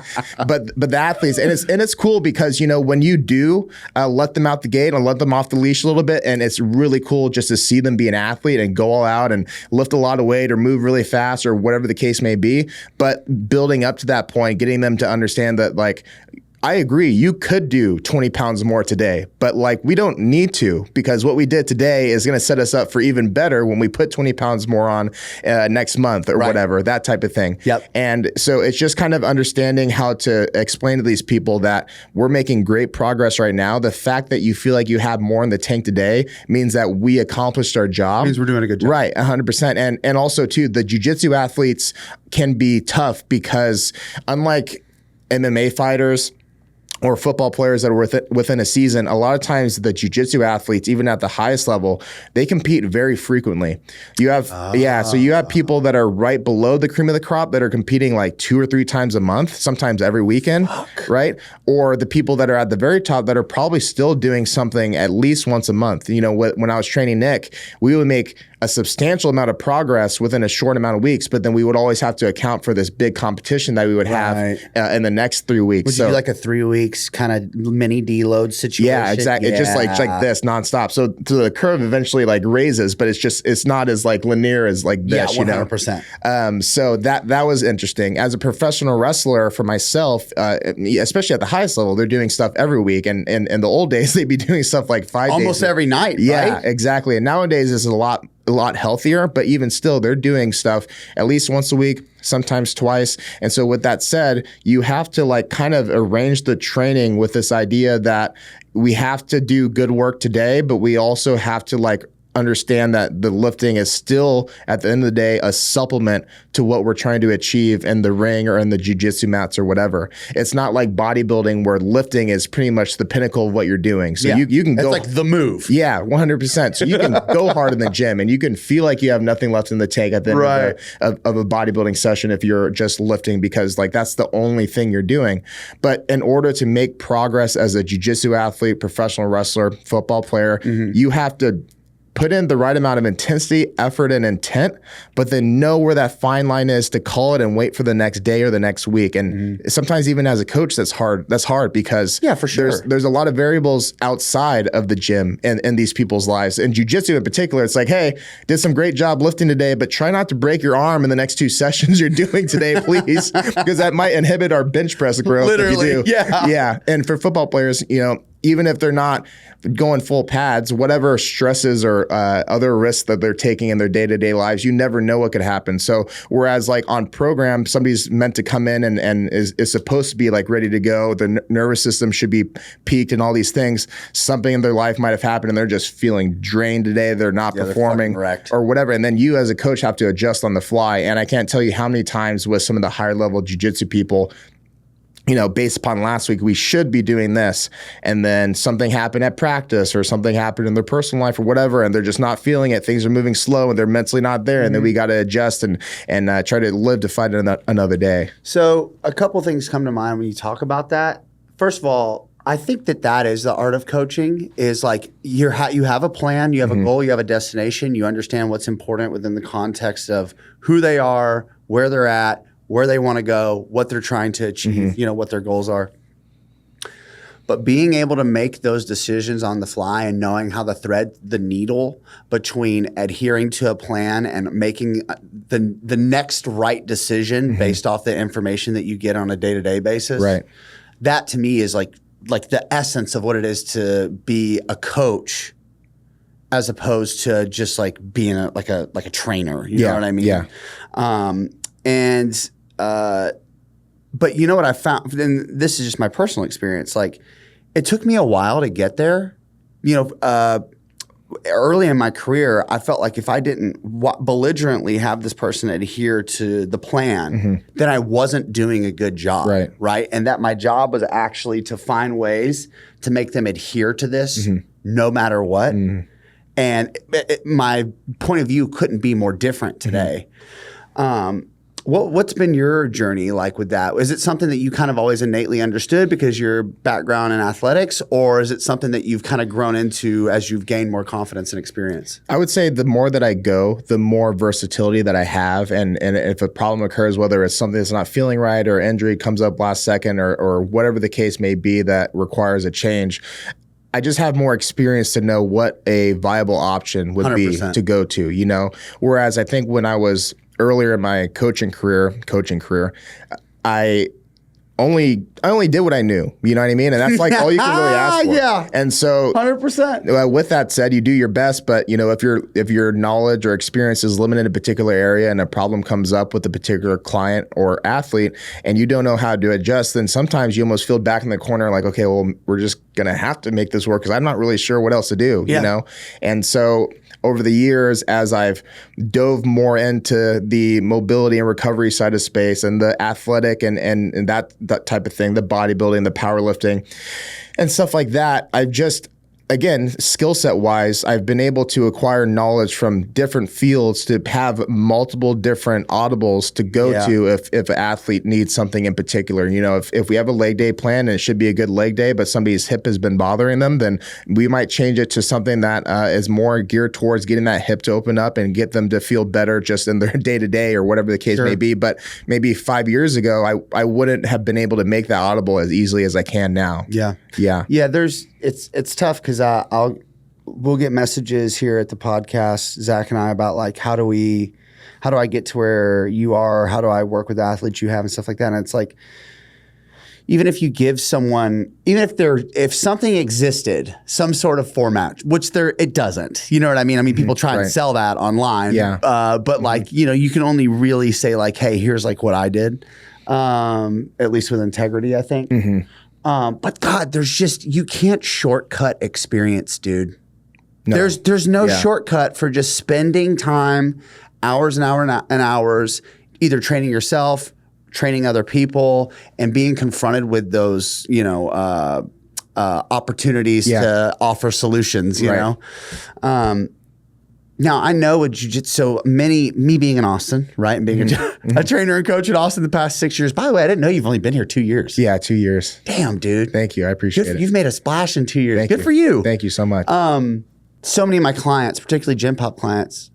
But the athletes, and it's cool because, you know, when you do let them out the gate and let them off the leash a little bit, and it's really cool just to see them be an athlete and go all out and lift a lot of weight or move really fast or whatever the case may be. But building up to that point, getting them to understand that, like, I agree, you could do 20 pounds more today, but like we don't need to, because what we did today is going to set us up for even better when we put 20 pounds more on next month or whatever, that type of thing. Yep. And so it's just kind of understanding how to explain to these people that we're making great progress right now. The fact that you feel like you have more in the tank today means that we accomplished our job. Means we're doing a good job. Right, 100%. And also too, the jiu-jitsu athletes can be tough because unlike MMA fighters or football players that are within a season, a lot of times the jiu-jitsu athletes, even at the highest level, they compete very frequently. You have, so you have people that are right below the cream of the crop that are competing like 2 or 3 times a month, sometimes every weekend, right? Or the people that are at the very top that are probably still doing something at least once a month. You know, when I was training Nick, we would make a substantial amount of progress within a short amount of weeks, but then we would always have to account for this big competition that we would have in the next 3 weeks. Would you do like a 3-week weeks, kind of mini deload situation. Yeah, exactly. It's just like this nonstop. So the curve eventually like raises, but it's not as like linear as like this. 100%. So that was interesting. As a professional wrestler for myself, especially at the highest level, they're doing stuff every week, and in the old days they'd be doing stuff like 5 days almost every night. Yeah, right? exactly. And nowadays it's a lot healthier, but even still, they're doing stuff at least once a week, sometimes twice. And so with that said, you have to like kind of arrange the training with this idea that we have to do good work today, but we also have to like understand that the lifting is still, at the end of the day, a supplement to what we're trying to achieve in the ring or in the jiu-jitsu mats or whatever. It's not like bodybuilding where lifting is pretty much the pinnacle of what you're doing. So you can go. It's like the move. Yeah, 100%. So you can go hard in the gym and you can feel like you have nothing left in the tank at the end of a bodybuilding session if you're just lifting, because like that's the only thing you're doing. But in order to make progress as a jiu-jitsu athlete, professional wrestler, football player, you have to put in the right amount of intensity, effort, and intent, but then know where that fine line is to call it and wait for the next day or the next week. And sometimes even as a coach, that's hard. That's hard because for sure. there's a lot of variables outside of the gym and in these people's lives. In jiu-jitsu in particular, it's like, hey, did some great job lifting today, but try not to break your arm in the next 2 sessions you're doing today, please, because that might inhibit our bench press growth. Literally, if you do. Yeah. And for football players, even if they're not going full pads, whatever stresses or other risks that they're taking in their day-to-day lives, you never know what could happen. So whereas like on program, somebody's meant to come in and is supposed to be like ready to go, the nervous system should be peaked and all these things, something in their life might have happened and they're just feeling drained today, they're not performing or whatever. And then you as a coach have to adjust on the fly. And I can't tell you how many times with some of the higher level jiu-jitsu people, based upon last week, we should be doing this. And then something happened at practice or something happened in their personal life or whatever, and they're just not feeling it. Things are moving slow and they're mentally not there. And then we got to adjust and try to live to fight another day. So a couple things come to mind when you talk about that. First of all, I think that is the art of coaching, is like you have a plan, you have a goal, you have a destination, you understand what's important within the context of who they are, where they're at, where they want to go, what they're trying to achieve, what their goals are. But being able to make those decisions on the fly and knowing how to thread the needle between adhering to a plan and making the next right decision based off the information that you get on a day-to-day basis. Right. That to me is like the essence of what it is to be a coach, as opposed to just like being like a trainer. You know what I mean? Yeah. But you know what I found, and this is just my personal experience, like it took me a while to get there. Early in my career, I felt like if I didn't belligerently have this person adhere to the plan, then I wasn't doing a good job. Right. And that my job was actually to find ways to make them adhere to this no matter what. And my point of view couldn't be more different today. What's been your journey like with that? Is it something that you kind of always innately understood because your background in athletics, or is it something that you've kind of grown into as you've gained more confidence and experience? I would say the more that I go, the more versatility that I have. And if a problem occurs, whether it's something that's not feeling right or injury comes up last second or whatever the case may be that requires a change, I just have more experience to know what a viable option would 100%. Be to go to, Whereas I think when I was earlier in my coaching career, I only did what I knew. You know what I mean? And that's like all you can really ask for. Yeah. And so 100%. With that said, you do your best, but if your knowledge or experience is limited in a particular area and a problem comes up with a particular client or athlete and you don't know how to adjust, then sometimes you almost feel back in the corner like, okay, well, we're just going to have to make this work because I'm not really sure what else to do, And so over the years, as I've dove more into the mobility and recovery side of space and the athletic and that type of thing, the bodybuilding, the powerlifting and stuff like that, I've just again, skill set wise, I've been able to acquire knowledge from different fields to have multiple different audibles to go to if an athlete needs something in particular. You know, if we have a leg day plan and it should be a good leg day, but somebody's hip has been bothering them, then we might change it to something that is more geared towards getting that hip to open up and get them to feel better just in their day to day or whatever the case may be. But maybe 5 years ago, I wouldn't have been able to make that audible as easily as I can now. Yeah. It's tough because we'll get messages here at the podcast, Zach and I, about like how do I get to where you are? How do I work with the athletes you have and stuff like that? And it's like, even if you give someone, if something existed, some sort of format, which it doesn't, you know what I mean? I mean, people try and sell that online, but like, you know, you can only really say like, hey, here's like what I did, at least with integrity, I think. But God, you can't shortcut experience, dude. No. There's no shortcut for just spending time, hours and hours, either training yourself, training other people, and being confronted with those, you know, opportunities to offer solutions, you know? Now, I know with jiu-jitsu, so me being in Austin, right, and being a trainer and coach in Austin the past 6 years. By the way, I didn't know you've only been here 2 years. Yeah, 2 years. Damn, dude. Thank you. I appreciate it. You've made a splash in 2 years. Good for you. Thank you so much. So many of my clients, particularly gym pop clients,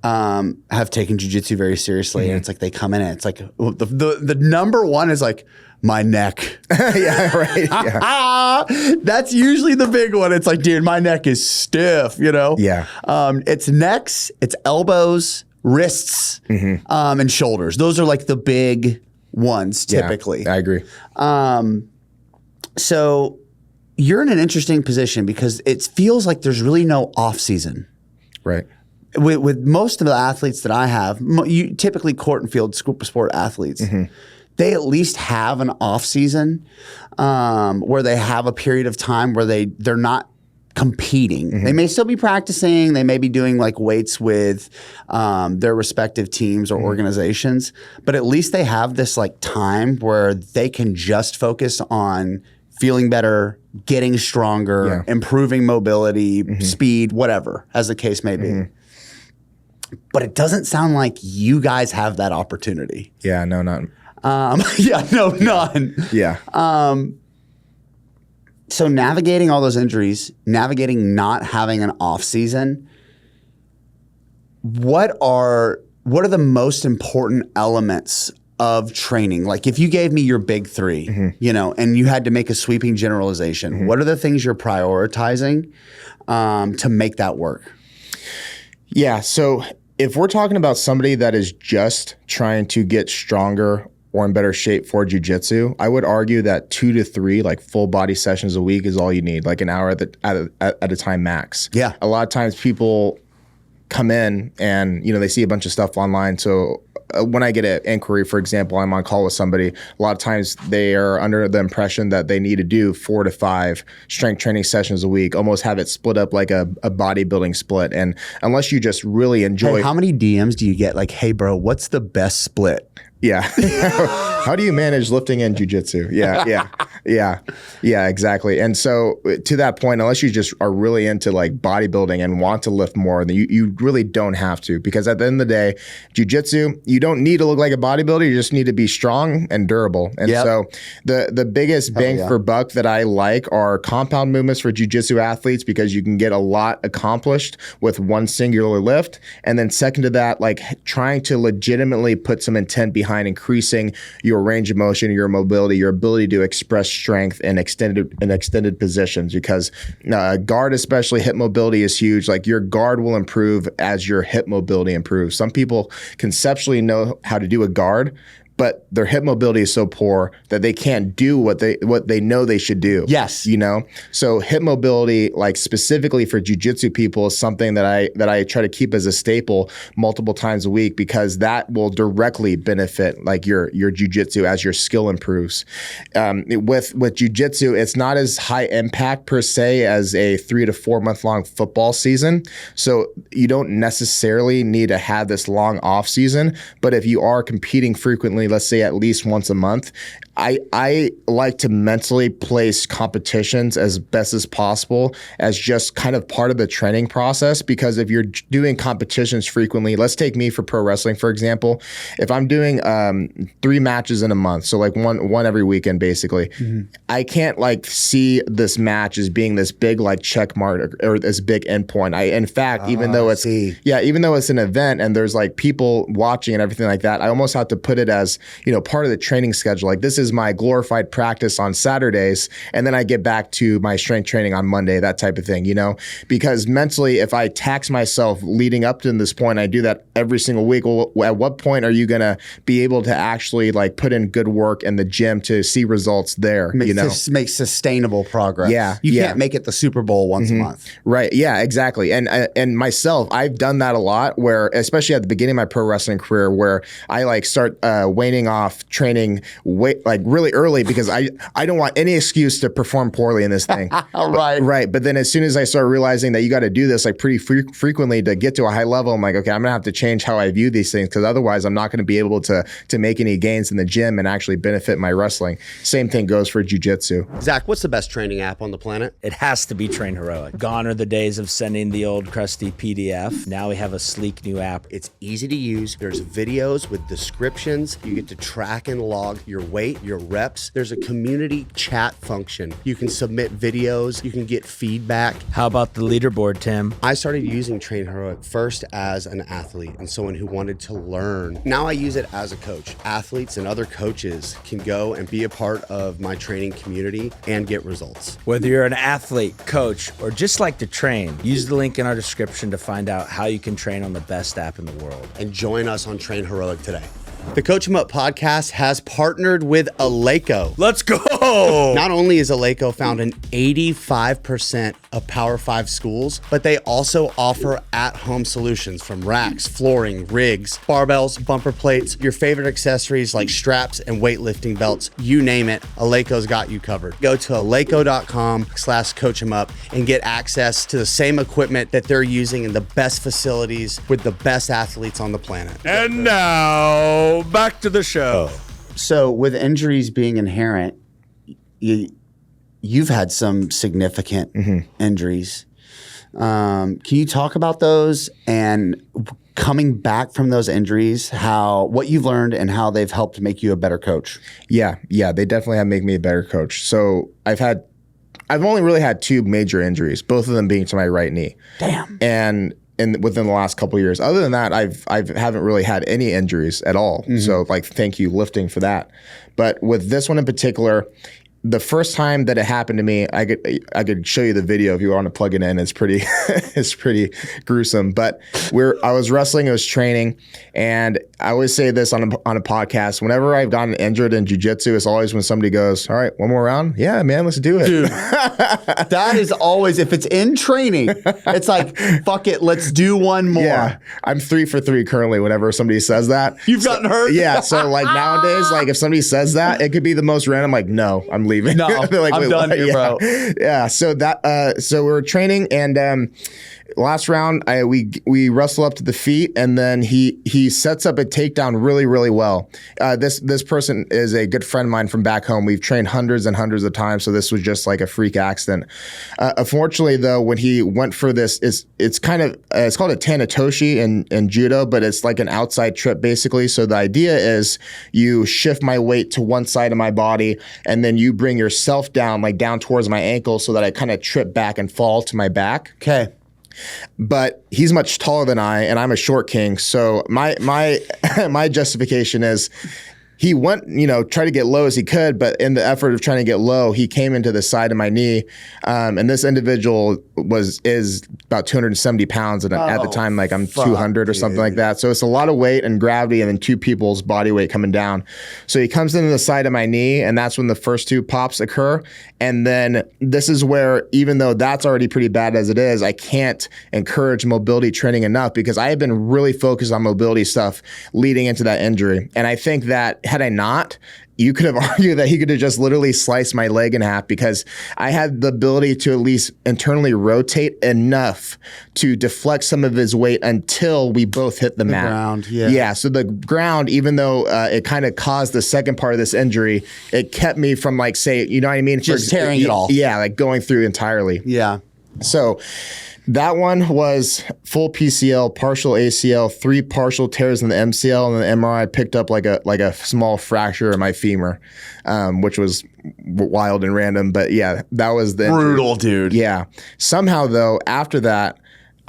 have taken jiu-jitsu very seriously. And it's like they come in and it's like the number one is like, my neck. That's usually the big one. It's like, dude, my neck is stiff, you know? Yeah. It's necks, it's elbows, wrists, and shoulders. Those are like the big ones typically. Yeah, I agree. So you're in an interesting position because it feels like there's really no off season. Right. With most of the athletes that I have, typically court and field sport athletes, they at least have an off season where they have a period of time where they're not competing. They may still be practicing. They may be doing like weights with their respective teams or organizations, but at least they have this like time where they can just focus on feeling better, getting stronger, improving mobility, speed, whatever, as the case may be. But it doesn't sound like you guys have that opportunity. Yeah, no, none. None. Yeah. So navigating all those injuries, navigating not having an off season, what are the most important elements of training? Like if you gave me your big three, you know, and you had to make a sweeping generalization, what are the things you're prioritizing to make that work? Yeah. So if we're talking about somebody that is just trying to get stronger or in better shape for jiu-jitsu, I would argue that 2 to 3 like full body sessions a week is all you need, like an hour at a time max. Yeah. A lot of times people come in and, you know, they see a bunch of stuff online. So when I get an inquiry, for example, I'm on call with somebody, a lot of times they are under the impression that they need to do 4 to 5 strength training sessions a week, almost have it split up like a bodybuilding split. And unless you just really enjoy— Hey, how many DMs do you get like, hey bro, what's the best split? Yeah. How do you manage lifting and jiu-jitsu? Yeah, exactly. And so to that point, unless you just are really into like bodybuilding and want to lift more, then you really don't have to, because at the end of the day, jiu-jitsu, you don't need to look like a bodybuilder. You just need to be strong and durable. And so the biggest bang for buck that I like are compound movements for jiu-jitsu athletes, because you can get a lot accomplished with one singular lift. And then second to that, like trying to legitimately put some intent behind increasing your range of motion, your mobility, your ability to express strength in extended positions, because guard, especially hip mobility, is huge. Like your guard will improve as your hip mobility improves. Some people conceptually know how to do a guard, but their hip mobility is so poor that they can't do what they know they should do. Yes. You know? So hip mobility, like specifically for jiu-jitsu people, is something that I try to keep as a staple multiple times a week, because that will directly benefit like your jiu-jitsu as your skill improves. With jiu-jitsu, it's not as high impact per se as a 3 to 4 month long football season. So you don't necessarily need to have this long off season, but if you are competing frequently frequently, let's say at least once a month. I like to mentally place competitions as best as possible as just kind of part of the training process, because if you're doing competitions frequently, let's take me for pro wrestling, for example. If I'm doing 3 matches in a month, so like one every weekend, basically, I can't like see this match as being this big like check mark or this big endpoint. In fact, even though it's an event and there's like people watching and everything like that, I almost have to put it as, part of the training schedule. Like, this is my glorified practice on Saturdays, and then I get back to my strength training on Monday, that type of thing, because mentally, if I tax myself leading up to this point, I do that every single week. Well, at what point are you going to be able to actually like put in good work in the gym to see results there? To make sustainable progress. Yeah. You can't make it the Super Bowl once a month. Right. Yeah, exactly. And myself, I've done that a lot, where, especially at the beginning of my pro wrestling career, where I like start waning off training like really early, because I don't want any excuse to perform poorly in this thing. Right. But then as soon as I start realizing that you got to do this like pretty frequently to get to a high level, I'm like, okay, I'm gonna have to change how I view these things, because otherwise I'm not going to be able to make any gains in the gym and actually benefit my wrestling. Same thing goes for jiu-jitsu. Zach, what's the best training app on the planet? It has to be Train Heroic. Gone are the days of sending the old crusty PDF. Now we have a sleek new app. It's easy to use. There's videos with descriptions. You get to track and log your weight, your reps. There's a community chat function. You can submit videos. You can get feedback. How about the leaderboard, Tim? I started using Train Heroic first as an athlete and someone who wanted to learn. Now I use it as a coach. Athletes and other coaches can go and be a part of my training community and get results. Whether you're an athlete, coach, or just like to train, use the link in our description to find out how you can train on the best app in the world. And join us on Train Heroic today. The Coach 'em Up podcast has partnered with Eleiko. Let's go! Not only is Eleiko found in 85% of Power 5 schools, but they also offer at-home solutions from racks, flooring, rigs, barbells, bumper plates, your favorite accessories like straps and weightlifting belts. You name it, Eleiko's got you covered. Go to eleiko.com/coachemup and get access to the same equipment that they're using in the best facilities with the best athletes on the planet. And now, back to the show. So with injuries being inherent, you've had some significant injuries. Can you talk about those and coming back from those injuries, what you've learned and how they've helped make you a better coach? Yeah, they definitely have made me a better coach. So I've only really had 2 major injuries, both of them being to my right knee. Damn. And within the last couple of years. Other than that, I haven't really had any injuries at all. So like, thank you lifting for that. But with this one in particular, the first time that it happened to me, I could show you the video if you want to plug it in. It's pretty it's pretty gruesome. But I was wrestling, I was training, and I always say this on a podcast. Whenever I've gotten injured in jiu-jitsu, it's always when somebody goes, "All right, one more round." Yeah, man, let's do it. Dude, that is always, if it's in training, it's like, fuck it, let's do one more. Yeah, I'm 3 for 3 currently. Whenever somebody says that, You've gotten hurt. Yeah, so like nowadays, like if somebody says that, it could be the most random. Like, no, I'm leaving. No, like, I'm done here, bro. Yeah. So so we were training, and last round, we wrestle up to the feet, and then he sets up a takedown really, really well. This person is a good friend of mine from back home. We've trained hundreds and hundreds of times, so this was just like a freak accident. Unfortunately, though, when he went for this, it's called a tanatoshi in judo, but it's like an outside trip basically. So the idea is you shift my weight to one side of my body, and then you bring yourself down, like down towards my ankle, so that I kind of trip back and fall to my back. Okay. But he's much taller than I, and I'm a short king. So my my justification is, he went, tried to get low as he could, but in the effort of trying to get low, he came into the side of my knee. And this individual is about 270 pounds. And at the time, like I'm 200 or something like that. So it's a lot of weight and gravity, and then 2 people's body weight coming down. So he comes into the side of my knee, and that's when the first 2 pops occur. And then this is where, even though that's already pretty bad as it is, I can't encourage mobility training enough, because I have been really focused on mobility stuff leading into that injury. And I think that I not, you could have argued that he could have just literally sliced my leg in half, because I had the ability to at least internally rotate enough to deflect some of his weight until we both hit the mat. Ground, yeah. Yeah. So the ground, even though it kind of caused the second part of this injury, it kept me from, like, say, you know what I mean? Just tearing it all. Yeah, like going through entirely. Yeah. So that one was full PCL, partial ACL, 3 partial tears in the MCL, and the MRI picked up like a small fracture in my femur, which was wild and random. But yeah, that was the Brutal, injury. dude. Yeah. Somehow though, after that,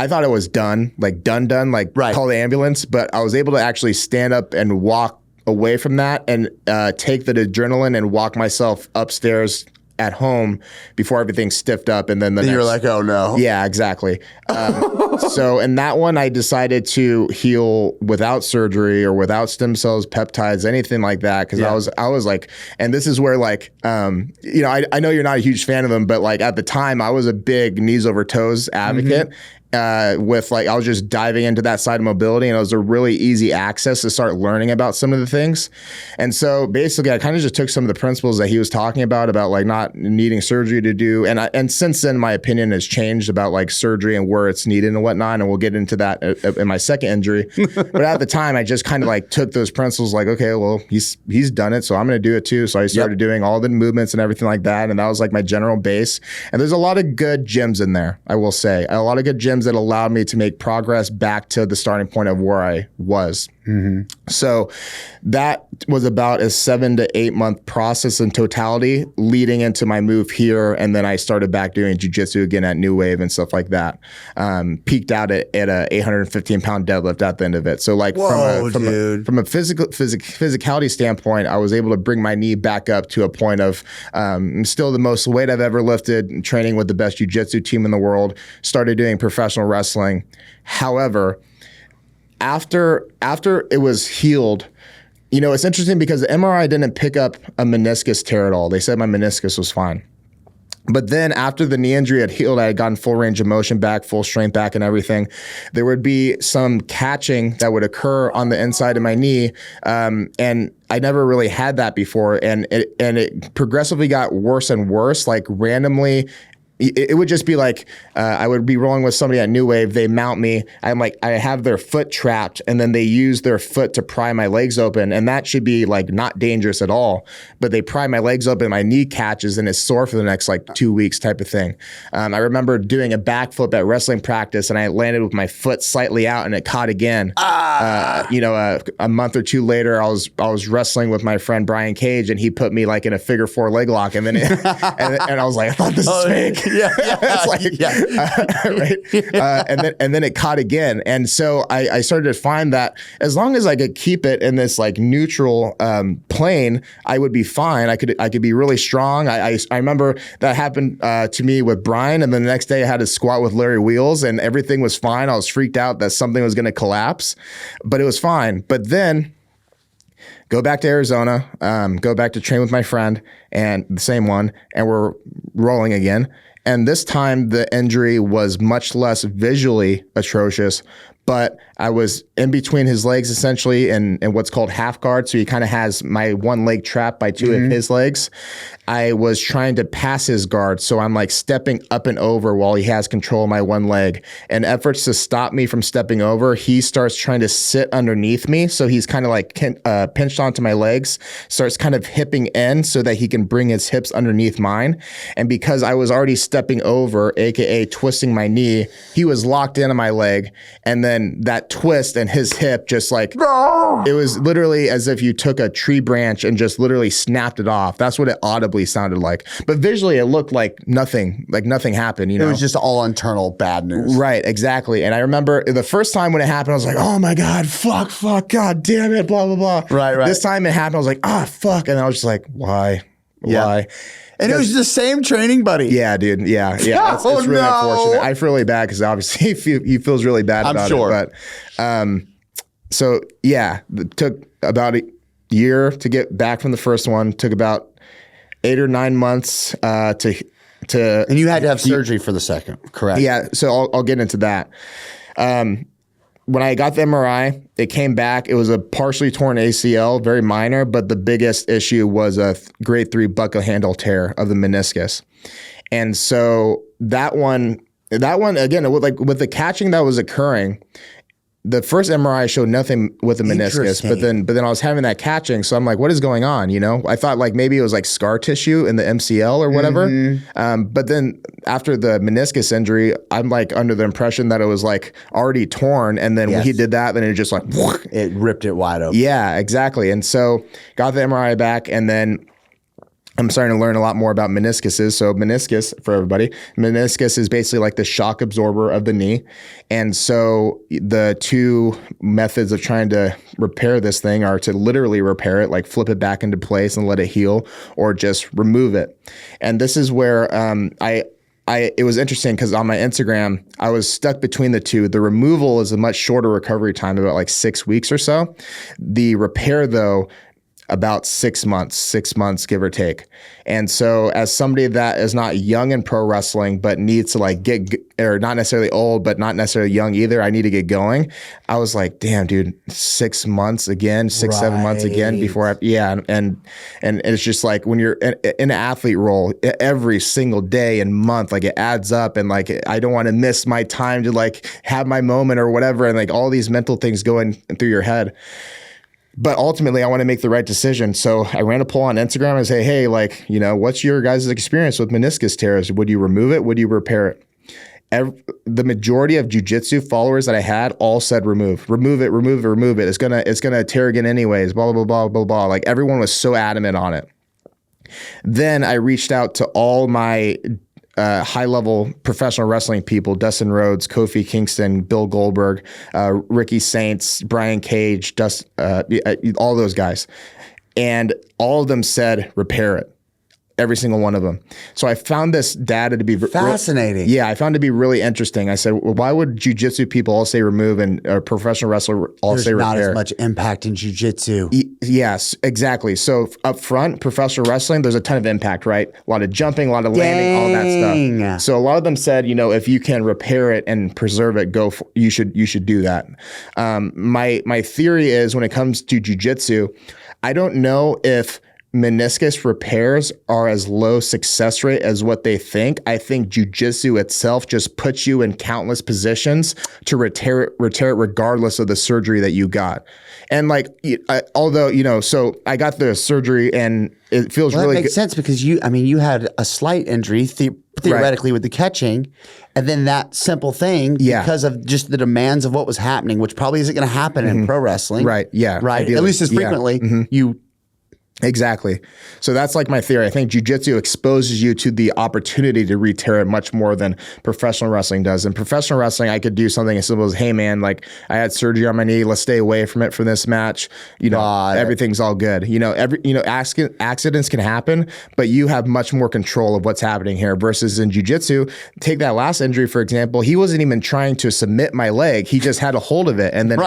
I thought it was done, like done, like call the ambulance. But I was able to actually stand up and walk away from that and take the adrenaline and walk myself upstairs at home before everything stiffed up, and then You're like, oh no. Yeah, exactly. So in that one, I decided to heal without surgery or without stem cells, peptides, anything like that, because I was like, and this is where, like, you know, I know you're not a huge fan of them, but like at the time, I was a big knees over toes advocate. With, like, I was just diving into that side of mobility, and it was a really easy access to start learning about some of the things. And so basically I kind of just took some of the principles that he was talking about like not needing surgery to do. And since then, my opinion has changed about like surgery and where it's needed and whatnot. And we'll get into that in my second injury. But at the time, I just kind of like took those principles like, okay, well, he's done it, so I'm going to do it too. So I started doing all the movements and everything like that. And that was like my general base. And there's a lot of good gyms in there, I will say. A lot of good gyms that allowed me to make progress back to the starting point of where I was. So that was about a 7 to 8 month process in totality leading into my move here. And then I started back doing jiu-jitsu again at New Wave and stuff like that. Peaked out at a 815 pound deadlift at the end of it. So like from a physicality standpoint, I was able to bring my knee back up to a point of still the most weight I've ever lifted, training with the best jiu-jitsu team in the world, started doing professional wrestling. However, after it was healed, you know, it's interesting because the MRI didn't pick up a meniscus tear at all. They said my meniscus was fine. But then after the knee injury had healed, I had gotten full range of motion back, full strength back and everything. There would be some catching that would occur on the inside of my knee. And I never really had that before. And it progressively got worse and worse, like randomly. It would just be like, I would be rolling with somebody at New Wave. They mount me. I'm like, I have their foot trapped, and then they use their foot to pry my legs open. And that should be like not dangerous at all. But they pry my legs open, my knee catches, and it's sore for the next like 2 weeks type of thing. I remember doing a backflip at wrestling practice, and I landed with my foot slightly out, and it caught again. You know, a month or two later, I was wrestling with my friend Brian Cage, and he put me like in a figure 4 leg lock, and then and I was like, I thought this is fake. It's like, right. And then it caught again. And so I started to find that as long as I could keep it in this like neutral plane, I would be fine. I could be really strong. I remember that happened to me with Brian, and then the next day I had to squat with Larry Wheels, and everything was fine. I was freaked out that something was going to collapse, but it was fine. But then go back to Arizona, go back to train with my friend and the same one, and we're rolling again. And this time the injury was much less visually atrocious, but I was in between his legs essentially in what's called half guard. So he kind of has my one leg trapped by two of his legs. I was trying to pass his guard. So I'm like stepping up and over while he has control of my one leg. And efforts to stop me from stepping over, he starts trying to sit underneath me. So he's kind of like pinched onto my legs, starts kind of hipping in so that he can bring his hips underneath mine. And because I was already stepping over, AKA twisting my knee, he was locked into my leg. And then that twist and his hip just like, it was literally as if you took a tree branch and just literally snapped it off. That's what it audibly sounded like. But visually it looked like nothing happened, you know? It was just all internal bad news. Right, exactly. And I remember the first time when it happened, I was like, oh my God, fuck, God damn it, blah, blah, blah. Right. This time it happened, I was like, fuck. And I was just like, why? And it was the same training buddy. Yeah, dude. Yeah. It's really unfortunate. I feel really bad because obviously he feels really bad about it. But so yeah, it took about a year to get back from the first one. Took about 8 or 9 months to. And you had to have surgery for the second, correct? Yeah. So I'll get into that. when I got the MRI, it came back. It was a partially torn ACL, very minor, but the biggest issue was a grade 3 buckle handle tear of the meniscus. And so that one again, with the catching that was occurring, the first MRI showed nothing with the meniscus, but then I was having that catching. So I'm like, what is going on? You know, I thought like maybe it was like scar tissue in the MCL or whatever. But then after the meniscus injury, I'm like under the impression that it was like already torn. And then when he did that, then it just like, it ripped it wide open. Yeah, exactly. And so got the MRI back, and then I'm starting to learn a lot more about meniscuses. So meniscus, for everybody, meniscus is basically like the shock absorber of the knee. And so the two methods of trying to repair this thing are to literally repair it, like flip it back into place and let it heal, or just remove it. And this is where it was interesting because on my Instagram, I was stuck between the two. The removal is a much shorter recovery time, about like 6 weeks or so. The repair, though, about 6 months, give or take. And so as somebody that is not young in pro wrestling, but needs to like or not necessarily old, but not necessarily young either, I need to get going. I was like, damn, dude, 6 months again, 7 months again before and it's just like when you're in an athlete role every single day and month, like it adds up, and like, I don't want to miss my time to like have my moment or whatever. And like all these mental things going through your head. But ultimately, I want to make the right decision. So I ran a poll on Instagram and say, hey, like, you know, what's your guys' experience with meniscus tears? Would you remove it? Would you repair it? The majority of jiu-jitsu followers that I had all said remove it. It's gonna tear again anyways, blah, blah, blah, blah, blah. Like everyone was so adamant on it. Then I reached out to all my high-level professional wrestling people: Dustin Rhodes, Kofi Kingston, Bill Goldberg, Ricky Saints, Brian Cage, all those guys. And all of them said, repair it. Every single one of them. So I found this data to be fascinating. I found it to be really interesting. I said, well, why would jiu-jitsu people all say remove and professional wrestler all say repair? There's not as much impact in jiu-jitsu. Yes, exactly. So up front, professional wrestling, there's a ton of impact, right? A lot of jumping, a lot of landing, all that stuff. So a lot of them said, you know, if you can repair it and preserve it, you should do that. My theory is, when it comes to jiu-jitsu, I don't know if meniscus repairs are as low success rate as what they think. I think jiu-jitsu itself just puts you in countless positions to repair it regardless of the surgery that you got. And like, although, you know, so I got the surgery and it feels really good. That makes sense because you had a slight injury theoretically with the catching, and then that simple thing, because of just the demands of what was happening, which probably isn't going to happen in pro wrestling. Right. Yeah. Right. Ideally. At least as frequently. You Exactly. So that's like my theory. I think jiu-jitsu exposes you to the opportunity to re-tear it much more than professional wrestling does. In professional wrestling, I could do something as simple as, hey man, like I had surgery on my knee. Let's stay away from it for this match. You know, everything's all good. You know, accidents can happen, but you have much more control of what's happening here versus in jiu-jitsu. Take that last injury, for example. He wasn't even trying to submit my leg. He just had a hold of it and then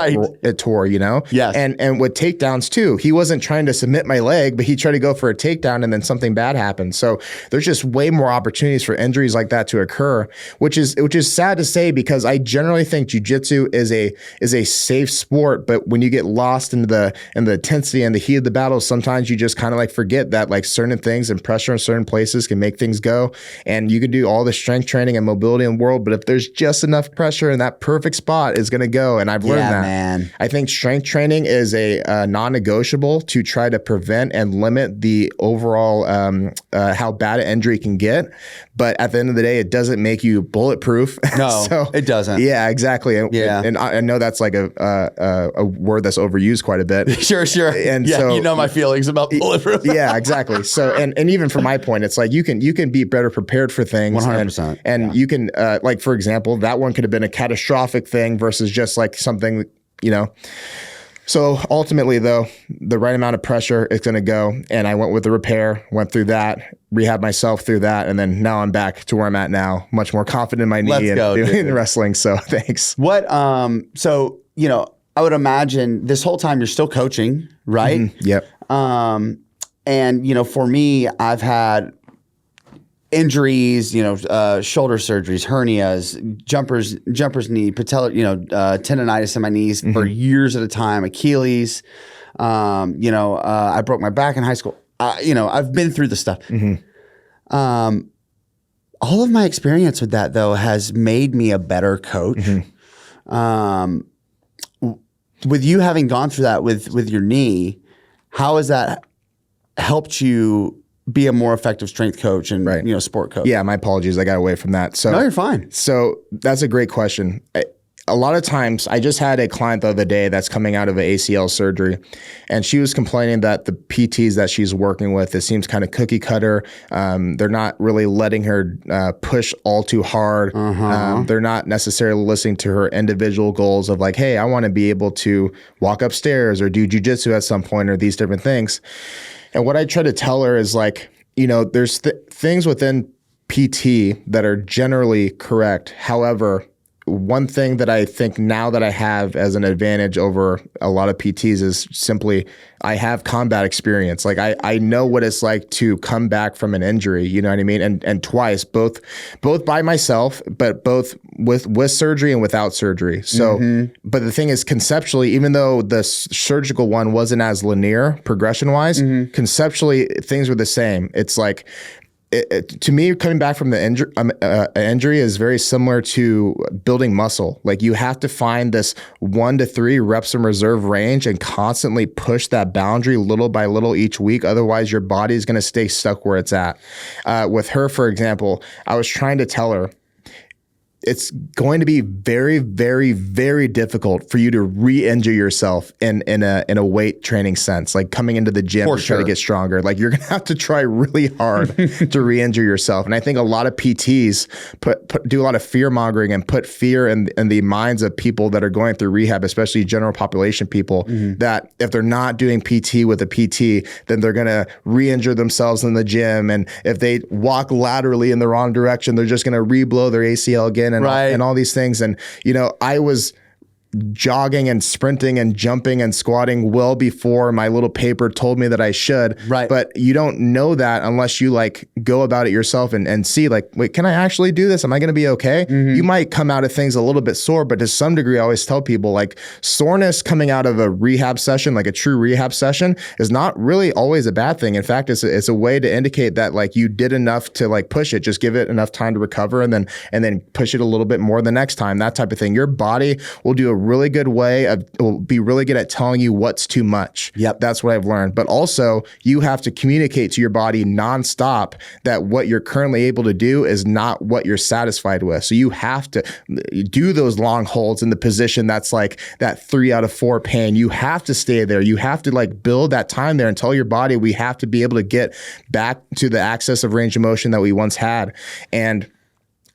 it tore, you know? Yes. And with takedowns too, he wasn't trying to submit my leg, but he tried to go for a takedown and then something bad happened. So there's just way more opportunities for injuries like that to occur, which is sad to say, because I generally think jiu-jitsu is a safe sport. But when you get lost in the intensity and the heat of the battle, sometimes you just kind of like forget that like certain things and pressure in certain places can make things go. And you can do all the strength training and mobility in the world, but if there's just enough pressure in that perfect spot, is going to go. And I've learned that. Man. I think strength training is a non-negotiable to try to prevent and limit the overall how bad an injury can get. But at the end of the day, it doesn't make you bulletproof. No, so, it doesn't. Yeah, exactly. And I know that's like a word that's overused quite a bit. Sure. And so, you know my feelings about bulletproof. Yeah, exactly. So and even from my point, it's like you can be better prepared for things. 100%. And you can like, for example, that one could have been a catastrophic thing versus just like something, you know. So ultimately, though, the right amount of pressure is going to go. And I went with the repair, went through that, rehab myself through that. And then now I'm back to where I'm at now, much more confident in my knee and doing wrestling. So thanks. What, so, you know, I would imagine this whole time you're still coaching, right? Yep. And, you know, for me, I've had injuries, shoulder surgeries, hernias, jumper's knee, patella, tendonitis in my knees for years at a time, Achilles. I broke my back in high school. I've been through the stuff. All of my experience with that, though, has made me a better coach. With you having gone through that with your knee, how has that helped you be a more effective strength coach and sport coach? Yeah, my apologies. I got away from that. So no, you're fine. So that's a great question. A lot of times, I just had a client the other day that's coming out of an ACL surgery, and she was complaining that the PTs that she's working with, it seems kind of cookie cutter. They're not really letting her push all too hard. They're not necessarily listening to her individual goals of like, hey, I want to be able to walk upstairs or do jiu-jitsu at some point or these different things. And what I try to tell her is like, there's things within PT that are generally correct. However, one thing that I think now that I have as an advantage over a lot of PTs is simply I have combat experience. Like I know what it's like to come back from an injury, you know what I mean? And twice, both by myself, but both with surgery and without surgery. So, but the thing is conceptually, even though the surgical one wasn't as linear progression wise, conceptually things were the same. It's like, to me, coming back from the injury is very similar to building muscle. Like you have to find this 1 to 3 reps in reserve range and constantly push that boundary little by little each week. Otherwise, your body is going to stay stuck where it's at. With her, for example, I was trying to tell her, it's going to be very, very, very difficult for you to re-injure yourself in a weight training sense, like coming into the gym to try to get stronger. Like you're going to have to try really hard to re-injure yourself. And I think a lot of PTs do a lot of fear mongering and put fear in the minds of people that are going through rehab, especially general population people, that if they're not doing PT with a PT, then they're going to re-injure themselves in the gym. And if they walk laterally in the wrong direction, they're just going to re-blow their ACL again. And all these things. And, I was jogging and sprinting and jumping and squatting well before my little paper told me that I should. Right. But you don't know that unless you like go about it yourself and see like, wait, can I actually do this? Am I going to be okay? You might come out of things a little bit sore, but to some degree, I always tell people like soreness coming out of a rehab session, like a true rehab session, is not really always a bad thing. In fact, it's a way to indicate that like you did enough to like push it, just give it enough time to recover and then push it a little bit more the next time, that type of thing. Your body will do a really good will be really good at telling you what's too much. Yep. That's what I've learned. But also you have to communicate to your body nonstop that what you're currently able to do is not what you're satisfied with. So you have to do those long holds in the position that's like that 3 out of 4 pain. You have to stay there. You have to like build that time there and tell your body we have to be able to get back to the access of range of motion that we once had. And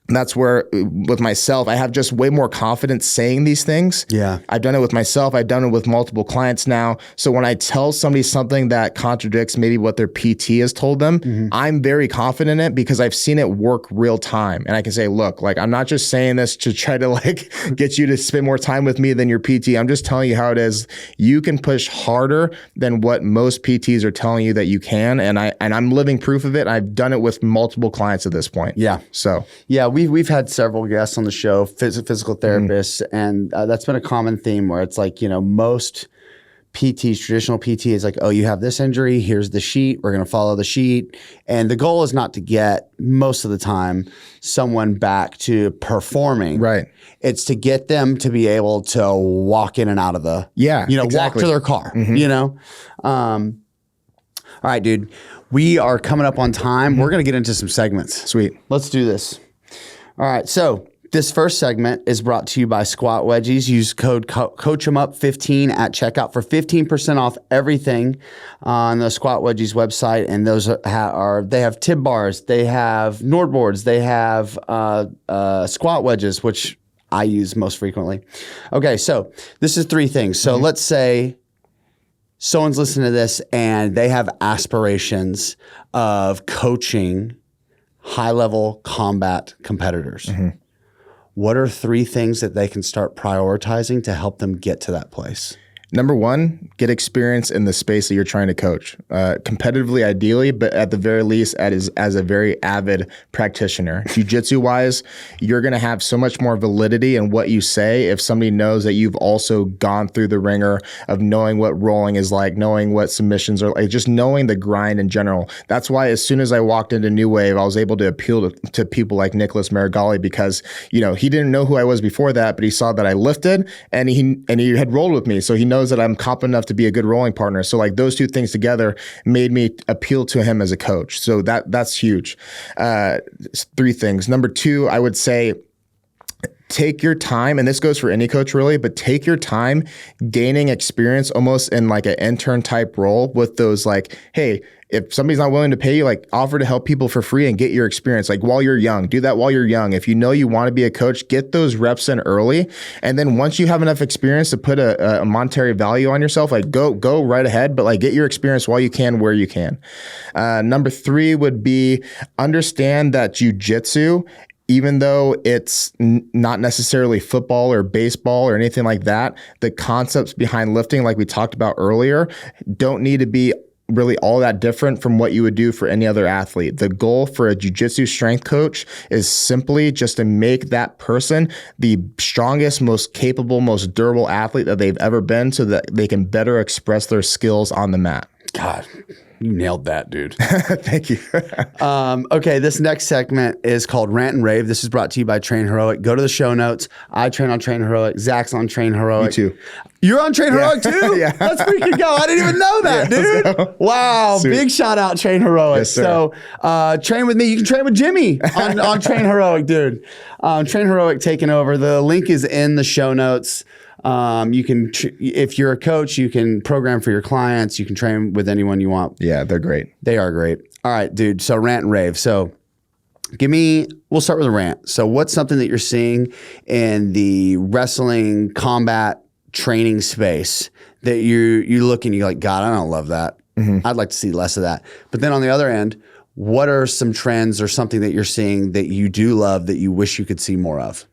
that's where with myself, I have just way more confidence saying these things. Yeah. I've done it with myself. I've done it with multiple clients now. So when I tell somebody something that contradicts maybe what their PT has told them, I'm very confident in it because I've seen it work real time. And I can say, look, like I'm not just saying this to try to like get you to spend more time with me than your PT. I'm just telling you how it is. You can push harder than what most PTs are telling you that you can. And I'm living proof of it. I've done it with multiple clients at this point. Yeah. So yeah. We've had several guests on the show, physical therapists, and that's been a common theme where it's like, most PTs, traditional PT is like, oh, you have this injury, here's the sheet, we're going to follow the sheet. And the goal is not to get, most of the time, someone back to performing. Right. It's to get them to be able to walk in and out of the, exactly. walk to their car, All right, dude, we are coming up on time. We're going to get into some segments. Sweet. Let's do this. All right, so this first segment is brought to you by Squat Wedgies. Use code CoachEmUp15 at checkout for 15% off everything on the Squat Wedgies website. And those they have tib bars, they have Nordboards, they have squat wedges, which I use most frequently. Okay, so this is 3 things. So let's say someone's listening to this and they have aspirations of coaching high-level combat competitors. What are 3 things that they can start prioritizing to help them get to that place? Number one, get experience in the space that you're trying to coach, competitively, ideally, but at the very least, as a very avid practitioner. Jiu-Jitsu wise, you're going to have so much more validity in what you say if somebody knows that you've also gone through the ringer of knowing what rolling is like, knowing what submissions are like, just knowing the grind in general. That's why as soon as I walked into New Wave, I was able to appeal to people like Nicholas Marigali because, he didn't know who I was before that, but he saw that I lifted and he had rolled with me. So he knows that I'm competent enough to be a good rolling partner. So like those two things together made me appeal to him as a coach. So that's huge. 3 things. Number 2, I would say, take your time, and this goes for any coach really, but take your time gaining experience almost in like an intern type role with those like, hey, if somebody's not willing to pay you, like offer to help people for free and get your experience. Like while you're young, do that while you're young. If you know you want to be a coach, get those reps in early. And then once you have enough experience to put a monetary value on yourself, like go right ahead, but like get your experience while you can, where you can. Number 3 would be understand that jiu-jitsu, even though it's not necessarily football or baseball or anything like that, the concepts behind lifting, like we talked about earlier, don't need to be really all that different from what you would do for any other athlete. The goal for a jiu-jitsu strength coach is simply just to make that person the strongest, most capable, most durable athlete that they've ever been so that they can better express their skills on the mat. God, you nailed that, dude. Thank you. Okay, this next segment is called Rant and Rave. This is brought to you by Train Heroic. Go to the show notes. I train on Train Heroic. Zach's on Train Heroic. Me too. You're on Train Heroic too? Yeah. Let's freaking go. I didn't even know that, dude. Wow. Sweet. Big shout out Train Heroic. Yes, sir. So train with me. You can train with Jimmy on Train Heroic, dude. Train Heroic taking over. The link is in the show notes. You can, if you're a coach, you can program for your clients. You can train with anyone you want. Yeah, they're great. They are great. All right, dude. So Rant and Rave. So we'll start with a rant. So what's something that you're seeing in the wrestling combat training space that you look and you're like, God, I don't love that. Mm-hmm. I'd like to see less of that. But then on the other end, what are some trends or something that you're seeing that you do love that you wish you could see more of?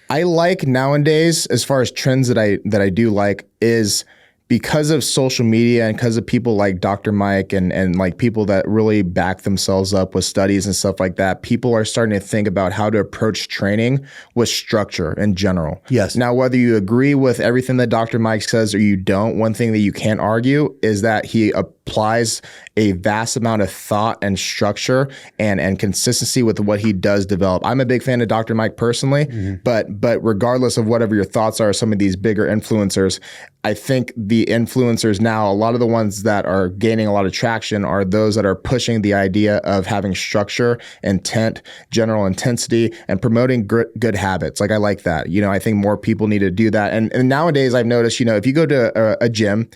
I like nowadays, as far as trends that I do like, is because of social media and because of people like Dr. Mike and like people that really back themselves up with studies and stuff like that, people are starting to think about how to approach training with structure in general. Yes. Now, whether you agree with everything that Dr. Mike says or you don't, one thing that you can't argue is that he applies a vast amount of thought and structure and consistency with what he does develop. I'm a big fan of Dr. Mike personally, but regardless of whatever your thoughts are, some of these bigger influencers, I think the influencers now, a lot of the ones that are gaining a lot of traction are those that are pushing the idea of having structure, intent, general intensity, and promoting good habits. Like I like that. I think more people need to do that. And nowadays I've noticed, if you go to a gym,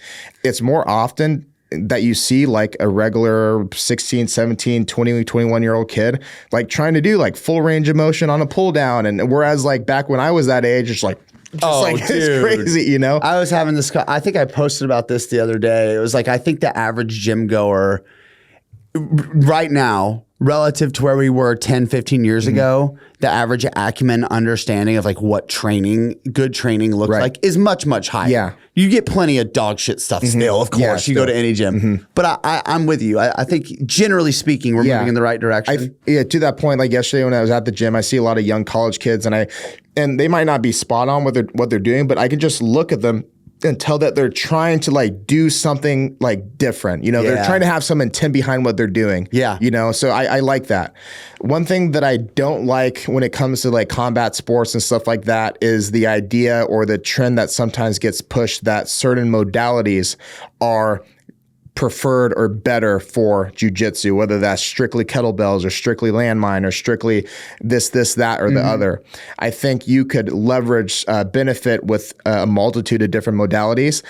it's more often that you see like a regular 16, 17, 20, 21-year-old kid, like trying to do like full range of motion on a pull down. And whereas like back when I was that age, it's like, it's crazy, I was having this, I think I posted about this the other day. It was like, I think the average gym goer right now, relative to where we were 10, 15 years ago, the average acumen understanding of like what good training looks like is much, much higher. Yeah. You get plenty of dog shit stuff still, of course. You go to any gym. But I'm with you. I think generally speaking, we're moving in the right direction. To that point, like yesterday when I was at the gym, I see a lot of young college kids and they might not be spot on with what they're doing, but I can just look at them and tell that they're trying to like do something like different. They're trying to have some intent behind what they're doing. Yeah. So I like that. One thing that I don't like when it comes to like combat sports and stuff like that is the idea or the trend that sometimes gets pushed that certain modalities are preferred or better for jiu-jitsu, whether that's strictly kettlebells or strictly landmine or strictly this, that, or the other. I think you could leverage benefit with a multitude of different modalities,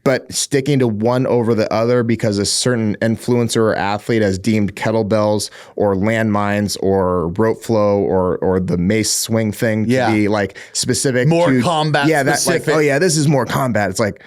but sticking to one over the other because a certain influencer or athlete has deemed kettlebells or landmines or rope flow or the mace swing thing to be like specific. More combat specific. Like, oh yeah, this is more combat. It's like,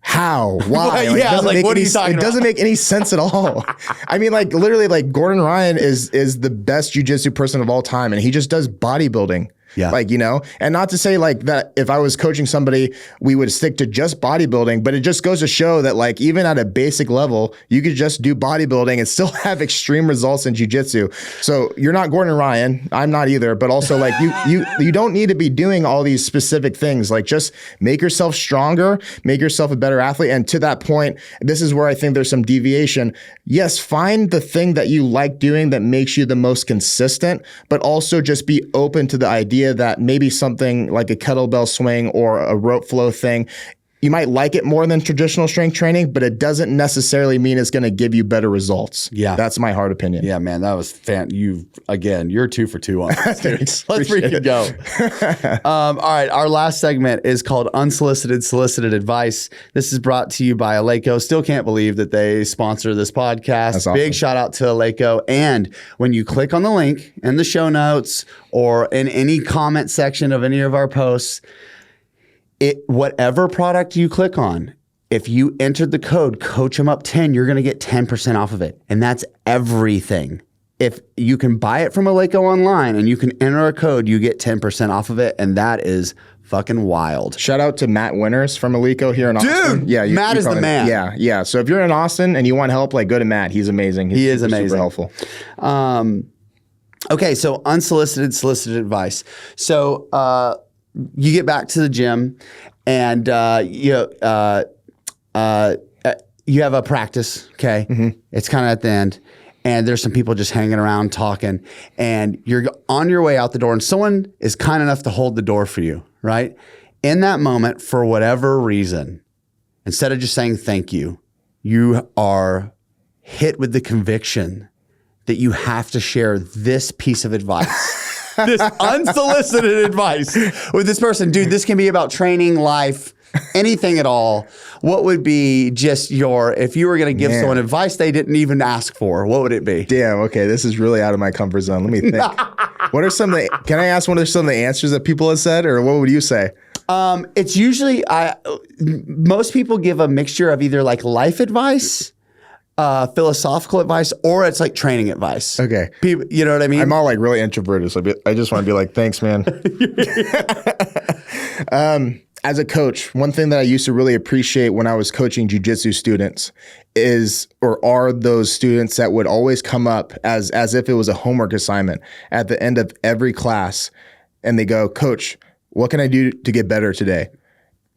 how? Why? It doesn't make any sense at all. I mean, like literally, like Gordon Ryan is the best jiu-jitsu person of all time, and he just does bodybuilding. Yeah. Like, you know, and not to say like that if I was coaching somebody, we would stick to just bodybuilding, but it just goes to show that like even at a basic level, you could just do bodybuilding and still have extreme results in jiu-jitsu. So you're not Gordon Ryan. I'm not either, but also like you don't need to be doing all these specific things. Like just make yourself stronger, make yourself a better athlete. And to that point, this is where I think there's some deviation. Yes, find the thing that you like doing that makes you the most consistent, but also just be open to the idea that maybe something like a kettlebell swing or a rope flow thing, you might like it more than traditional strength training, but it doesn't necessarily mean it's going to give you better results. Yeah. That's my hard opinion. Yeah, man, that was you're 2 for 2 on this, dude. Let's freaking go. All right, our last segment is called Unsolicited, Solicited Advice. This is brought to you by Eleiko. Still can't believe that they sponsor this podcast. That's awesome. Big shout out to Eleiko. And when you click on the link in the show notes or in any comment section of any of our posts, whatever product you click on, if you entered the code CoachEmUp10, you're going to get 10% off of it. And that's everything. If you can buy it from Eleiko online and you can enter a code, you get 10% off of it. And that is fucking wild. Shout out to Matt Winters from Eleiko here in Austin. Dude, yeah, Matt is the man. Yeah. So if you're in Austin and you want help, like go to Matt. He's amazing. He is amazing. Super helpful. Okay, so unsolicited, solicited advice. So you get back to the gym and you have a practice, okay? Mm-hmm. It's kind of at the end. And there's some people just hanging around talking. And you're on your way out the door and someone is kind enough to hold the door for you, right? In that moment, for whatever reason, instead of just saying thank you, you are hit with the conviction that you have to share this piece of advice. This unsolicited advice with this person. Dude, this can be about training, life, anything at all. What would be just if you were going to give someone advice they didn't even ask for, what would it be? Damn, okay, this is really out of my comfort zone. Let me think. Can I ask what are some of the answers that people have said, or what would you say? It's usually, most people give a mixture of either like life advice, philosophical advice, or it's like training advice. Okay. People, you know what I mean? I'm all like really introverted, so I just want to be like, thanks, man. As a coach, one thing that I used to really appreciate when I was coaching jiu-jitsu students are those students that would always come up as if it was a homework assignment at the end of every class. And they go, Coach, what can I do to get better today?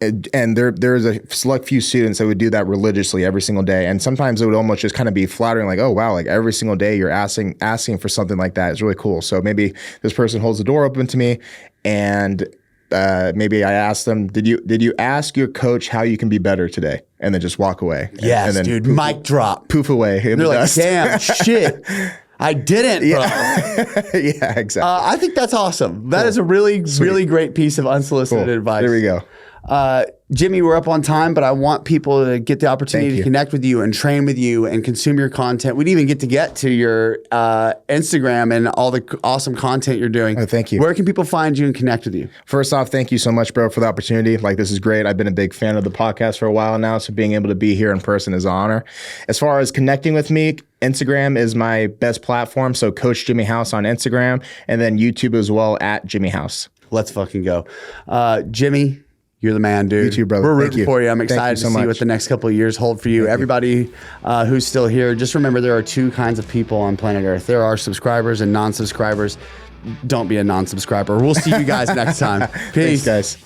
And there's a select few students that would do that religiously every single day. And sometimes it would almost just kind of be flattering, like, oh, wow, like every single day you're asking for something like that. It's really cool. So maybe this person holds the door open to me and maybe I ask them, did you ask your coach how you can be better today? And then just walk away. Yes, and then dude, mic drop. Poof away. They're like, dust. damn, shit. I didn't, bro. Yeah, exactly. I think that's awesome. That is a really, really great piece of unsolicited advice. There we go. Jimmy, we're up on time, but I want people to get the opportunity to connect with you and train with you and consume your content. We didn't even get to your Instagram and all the awesome content you're doing. Oh, thank you. Where can people find you and connect with you? First off, thank you so much, bro, for the opportunity. Like, this is great. I've been a big fan of the podcast for a while now, so being able to be here in person is an honor. As far as connecting with me, Instagram is my best platform. So Coach Jimmy House on Instagram, and then YouTube as well at Jimmy House. Let's fucking go. Jimmy, you're the man, dude. You too, brother. We're rooting for you. I'm excited so to see much. what the next couple of years hold for you. Everybody who's still here, just remember there are two kinds of people on planet Earth. There are subscribers and non-subscribers. Don't be a non-subscriber. We'll see you guys next time. Peace. Thanks, guys.